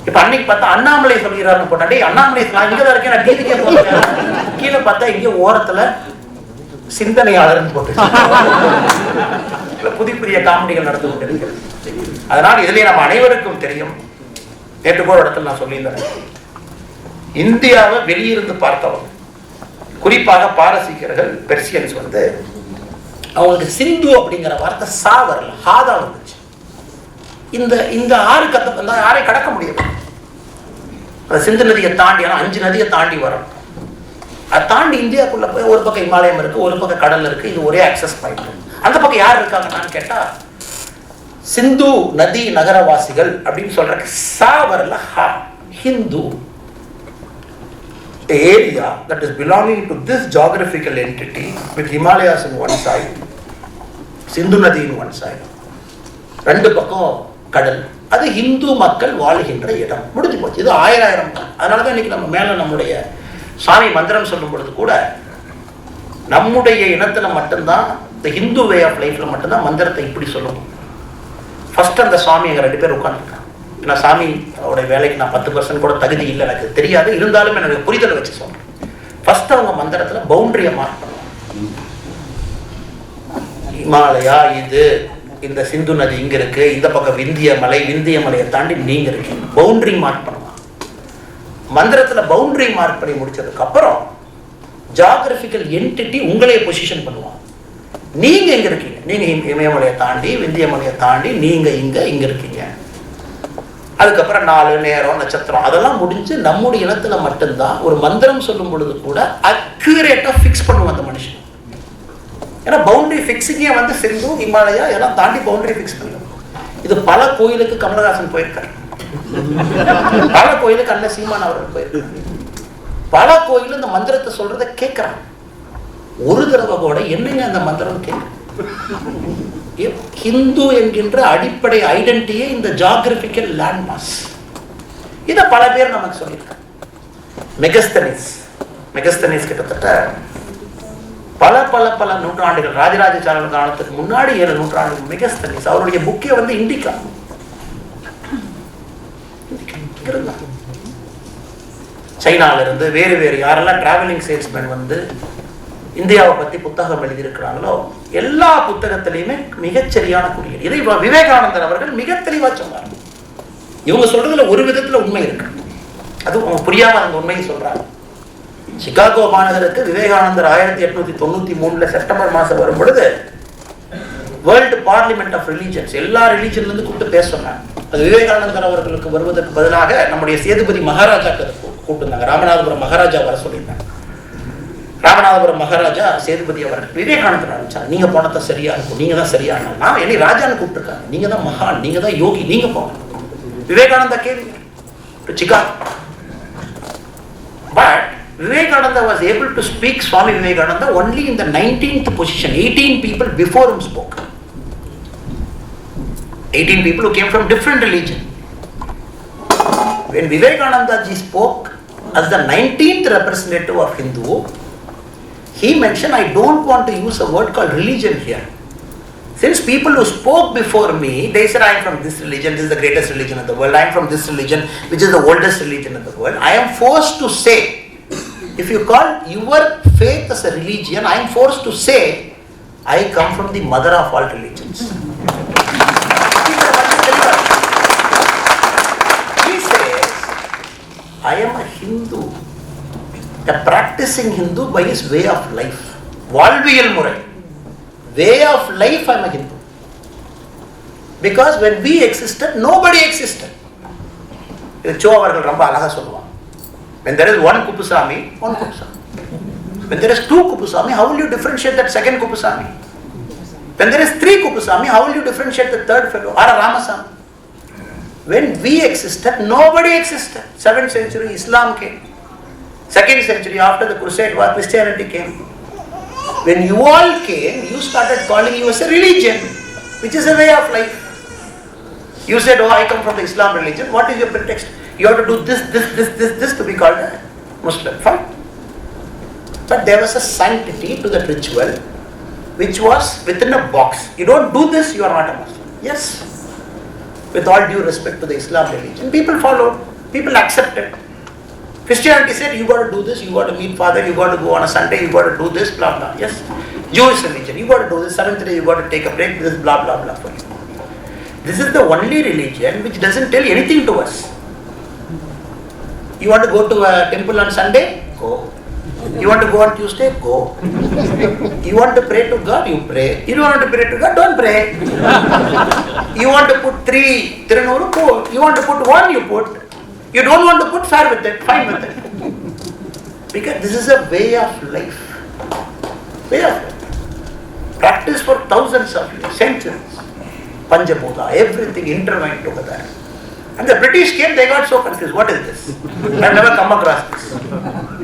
இப்ப அன்னைக்கு பார்த்தா அண்ணாமலை சொல்கிறாருன்னு போட்டாண்டே, அண்ணாமலை நான் இங்கதான் இருக்கேன், நான் டிவிக்கே போட்டேன். கீழே பார்த்தா இங்க ஓரத்துல சிந்தனையாளர்னு போட்டு புதிய புதிய காமெடிகள் நடந்து கொண்டிருக்கிறது. அதனால் இதுலயே நம்ம அனைவருக்கும் தெரியும், நேற்று போற இடத்துல நான் சொல்லியிருந்தேன், இந்தியாவை வெளியிருந்து பார்த்தவங்க, குறிப்பாக பாரசீகர்கள், பெர்சியன்ஸ் வந்து அவங்களுக்கு சிந்து அப்படிங்கிற வார்த்தை சா வரல, ஹாதா வந்துச்சு. இந்த ஆறு கத்த யாரை கடக்க முடியாது. அந்த சிந்து நதியை தாண்டி, ஆனால் 5 நதியை தாண்டி வரணும். அதை தாண்டி இந்தியாவுக்குள்ள போய் ஒரு பக்கம் இமாலயம் இருக்கு, ஒரு பக்கம் கடல் இருக்கு, இது ஒரே ஆக்சஸ் பாயிண்ட். அந்த பக்கம் யார் இருக்காங்கன்னு கேட்டா சிந்து நதி நகரவாசிகள் அப்படின்னு சொல்றாங்க. சா வரல, ஹா. Hindu area that is belonging to this geographical entity with Himalayas in one side, Sindhu Nadi in one side, ரெண்டு பக்கம் கடல், அது இந்து மக்கள் வாழ்கின்ற இடம். முடிஞ்சு போச்சு. இது 1000 தான். அதனாலதான் இன்னைக்கு நம்ம மேல நம்முடைய சாமி மந்திரம் சொல்லும் பொழுது கூட நம்முடைய இனத்துல மட்டும்தான், இந்த ஹிந்து வே ஆஃப் லைஃப்ல மட்டும்தான் மந்திரத்தை இப்படி சொல்லணும். ஃபர்ஸ்ட் அந்த சுவாமி எங்க 2 பேர் உட்காந்துருக்காங்க. நான் சாமியோட வேலைக்கு நான் 10% கூட தகுதி இல்லை, எனக்கு தெரியாது. இருந்தாலும் என்னுடைய புரிதலை வச்சு சொல்றேன். ஃபர்ஸ்ட் அவங்க மந்திரத்துல பவுண்டரியை மார்க் பண்ணுவாங்க. இமாலயா இது, இந்த சிந்து நதி இங்க இருக்கு, இந்த பக்கம் விந்திய மலையை தாண்டி நீங்க இருக்கீங்க. பவுண்டரி மார்க் பண்ணுவாங்க. மந்திரத்துல பவுண்டரி மார்க் பண்ணி முடிச்சதுக்கு அப்புறம் ஜியோகிராபிக்கல் என்டிட்டி உங்களையே பொசிஷன் பண்ணுவாங்க. நீங்க எங்க இருக்கீங்க? நீங்க இமயமலையை தாண்டி, விந்திய மலையை தாண்டி நீங்க இங்க இருக்கீங்க. அதுக்கப்புறம் நாள், நேரம், நட்சத்திரம் அதெல்லாம் முடிஞ்சு நம்முடைய இனத்துல மட்டும்தான் ஒரு மந்திரம் சொல்லும் பொழுது கூட அக்யூரேட்டா ஃபிக்ஸ் பண்ணுவோம் அந்த மனுஷன். ஏன்னா பவுண்டரி ஃபிக்ஸிங்கே வந்து சிந்து, இமாலயா எல்லாம் தாண்டி பவுண்டரி ஃபிக்ஸ் பண்ணுவோம். இது பல கோயிலுக்கு கமலஹாசன் போயிருக்காரு, பல கோயிலுக்கு அண்ணன் சீமான் அவர்கள் போயிருக்காரு. பல கோயில் இந்த மந்திரத்தை சொல்றதை கேட்கிறான். ஒரு தடவை கூட என்னங்க அந்த மந்திரம் கேட்க. ஹிந்து என்கின்ற அடிப்படை ஐடென்டிட்டியே இந்த ஜியோகிராபிக்கல் லேண்ட்மாஸ். இதை பல பேர் நமக்கு சொல்லியிருக்காங்க. மெகஸ்தனிஸ் கிட்டத்தட்ட பல பல பல நூற்றாண்டுகள், ராஜராஜ சோழன் காலத்துக்கு முன்னாடி 7 நூற்றாண்டுகள் மெகஸ்தனிஸ் அவருடைய புக்கே வந்து இண்டிகா. சைனால இருந்து வேறு யாரெல்லாம் டிராவலிங் சேல்ஸ்மேன் வந்து இந்தியாவை பத்தி புத்தகம் எழுதியிருக்கிறாங்களோ எல்லா புத்தகத்திலையுமே மிகச்சரியான குறியீடு. இதை விவேகானந்தர் அவர்கள் மிக தெளிவா சொன்னார். இவங்க சொல்றதுல ஒரு விதத்துல உண்மை இருக்கு, அது புரியாம அந்த உண்மையை சொல்றாங்க. சிகாகோ மாநகருக்கு விவேகானந்தர் 1893 செப்டம்பர் மாசம் வரும் பொழுது வேர்ல்டு பார்லிமெண்ட் ஆஃப் ரிலீஜன்ஸ், எல்லா ரிலீஜன்ல இருந்து கூப்பிட்டு பேச சொன்னாங்க. அது விவேகானந்தர் அவர்களுக்கு வருவதற்கு பதிலாக நம்முடைய சேதுபதி மகாராஜாக்கு கூப்பிட்டுருந்தாங்க. ராமநாதபுரம் மகாராஜா வர சொல்லியிருந்தாங்க. ராமநாதபுரம் மகாராஜா சேதுபதி அவர்கள் விவேகானந்தர் ஆரம்பிச்சாங்க. நீங்க போனதான் சரியா இருக்கும், நீங்க தான் சரியான. நான் என்னை ராஜான்னு கூப்பிட்டுருக்காங்க, நீங்க தான் மகான், நீங்க தான் யோகி, நீங்க போங்க. விவேகானந்தா கேள்வி Chicago. But Vivekananda was able to speak, Swami Vivekananda, only in the 19th position. 18 people before him spoke. 18 people who came from different religion. When Vivekananda ji spoke as the 19th representative of Hindu, he mentioned, I don't want to use a word called religion here. Since people who spoke before me, they said, I am from this religion, this is the greatest religion in the world, I am from this religion, which is the oldest religion in the world. I am forced to say, if you call your faith as a religion, I am forced to say, I come from the mother of all religions. He says, I am a Hindu, a practicing Hindu by his way of life. Valviyal murai. Way of life, I am a Hindu. Because when we existed, nobody existed. Cho avargal romba alaga solluvaanga. When there is one Kupusami, one Kupusami. When there is 2 Kupusami, how will you differentiate that second Kupusami? When there is 3 Kupusami, how will you differentiate the third fellow or a Ramasamy? When we existed, nobody existed. 7th century Islam came. 2nd century after the Crusade war, Christianity came. When you all came, you started calling you as a religion, which is a way of life. You said, oh, I come from the Islam religion. What is your pretext? You have to do this to be called a Muslim. Fine. But there was a sanctity to that ritual, which was within a box. You don't do this, you are not a Muslim. Yes. With all due respect to the Islam religion, people followed, people accepted. Christianity said, you got to do this, you got to meet Father, you got to go on a Sunday, you got to do this, blah, blah. Yes. Jewish religion, you got to do this, 7th day, you got to take a break, this, blah, blah, blah for you. This is the only religion which doesn't tell anything to us. You want to go to a temple on Sunday? Go. You want to go on Tuesday? Go. You want to pray to God? You pray. You don't want to pray to God? Don't pray. You want to put 3 Tirunuru? Go. You want to put 1? You put. You don't want to put, fair with it, fine with it. Because this is a way of life. Way of life. Practice for thousands of years, centuries. Panjabhuta, everything intertwined together. And the British came, they got so confused. What is this? I've never come across this.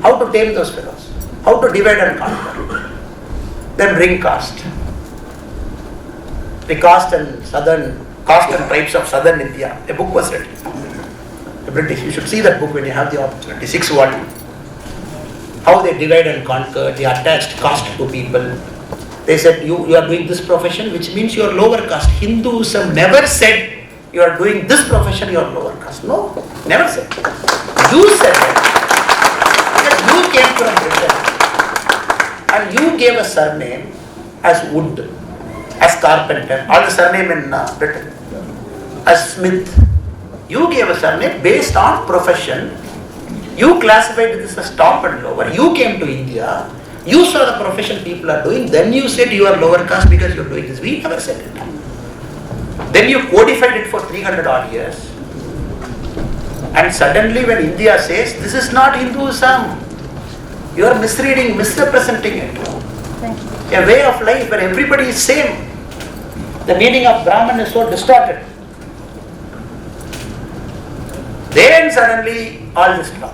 How to tame those fellows? How to divide and conquer? Then ring caste. The caste and tribes of southern India. A book was written. The British, you should see that book when you have the opportunity. 6 volumes. How they divide and conquer, they attached caste to people. They said, you are doing this profession, which means you are lower caste. Hinduism never said, you are doing this profession, you are lower caste. No, never said. You said that. Because you came from Britain. And you gave a surname as Wood, as Carpenter, all the surname in Britain, as Smith. You gave a surname based on profession. You classified this as top and lower. You came to India. You saw the profession people are doing. Then you said you are lower caste because you are doing this. We never said it. Then you codified it for 300 odd years. And suddenly when India says, this is not Hinduism, you are misreading, misrepresenting it. A way of life where everybody is same. The meaning of Brahman is so distorted. Then suddenly all this talk.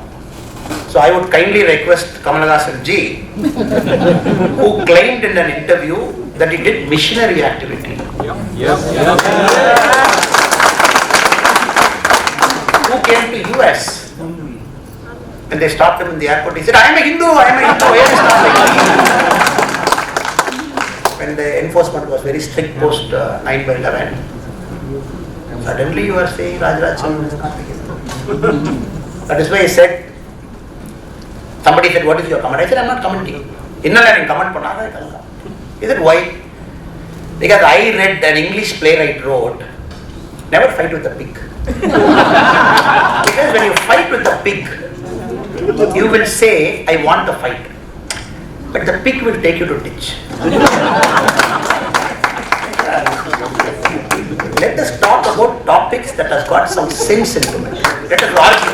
So I would kindly request Kamal Haasan ji, who claimed in an interview that he did missionary activity. Who came to US? When they stopped him in the airport, he said, I am a Hindu, I am a Hindu. Where is stopping me? When the enforcement was very strict post 9/11, suddenly you are saying Rajraj is not a Hindu. That is why I said, somebody said, what is your comment? I said, I am not commenting. Innala comment pannaga. He said, why? Because I read an English playwright wrote, never fight with a pig. Because when you fight with a pig, you will say, I want to fight. But the pig will take you to ditch. Let us talk about topics that has got some sense into it. Let us argue.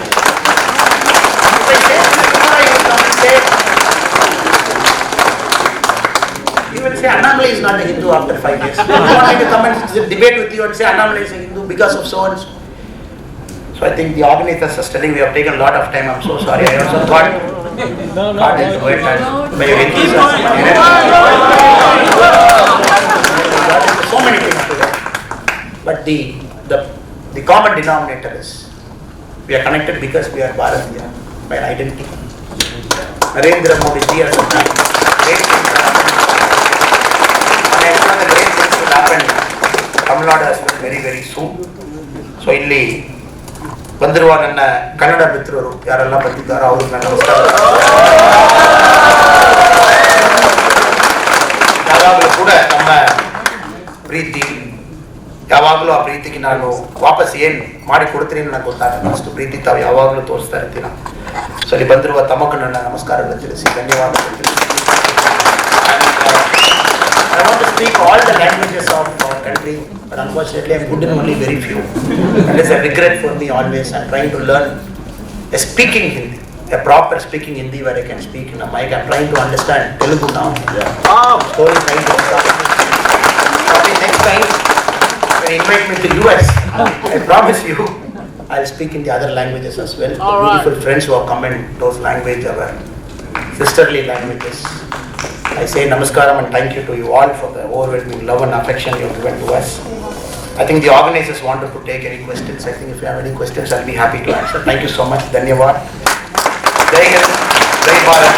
If I say, you will say Annamalai is not a Hindu after 5 years. You want me to come and debate with you and say Annamalai is a Hindu because of so and so. So I think the organizers are telling we have taken a lot of time. I'm so sorry. I also thought into it and by your enthusiasm. So many things to that. But the common denominator is we are connected because we are Bharatiya by an identity. Narendra Modi ji has done great things. And I'm sure the great things will happen. Tamil Nadu has been very, very soon. So, ಇಲ್ಲಿ ಬಂದಿರುವ ನನ್ನ ಕನ್ನಡ ಮಿತ್ರರು ಯಾರೆಲ್ಲ ಬಂದಿದ್ದಾರೋ ಅವ್ರಿಗೆ ನಾನು ನಮಸ್ಕಾರ. ಯಾವಾಗಲೂ ಕೂಡ ನಮ್ಮ ಪ್ರೀತಿ, ಯಾವಾಗಲೂ ಆ ಪ್ರೀತಿಗೆ ನಾನು ವಾಪಸ್ ಏನು ಮಾಡಿ ಕೊಡ್ತೀನಿ ನನಗೆ ಗೊತ್ತಾಗಲ್ಲ. ಅಷ್ಟು ಪ್ರೀತಿ ತಾವು ಯಾವಾಗಲೂ ತೋರಿಸ್ತಾ ಇರ್ತೀನಿ. ಸೊ ಇಲ್ಲಿ ಬಂದಿರುವ ತಮಗೂ ನನ್ನ ನಮಸ್ಕಾರಗಳನ್ನು ತಿಳಿಸಿ ಧನ್ಯವಾದಗಳು ತಿಳಿಸಿ. I want to speak all the languages of our country, but unfortunately I am good in only very few. And it's a regret for me always. I am trying to learn a speaking Hindi, a proper speaking Hindi where I can speak in a mic. I am trying to understand Telugu now. Slowly trying to understand. Probably next time when you invite me to US, I promise you I'll speak in the other languages as well. The beautiful friends who have come in those languages, our sisterly languages. I say namaskaram and thank you to you all for the overwhelming love and affection you have given to us. I think the organizers wanted to take any questions. I think if you have any questions, I'll be happy to answer. Thank you so much. Dhanyavad. Jai Hind, Jai Bharat.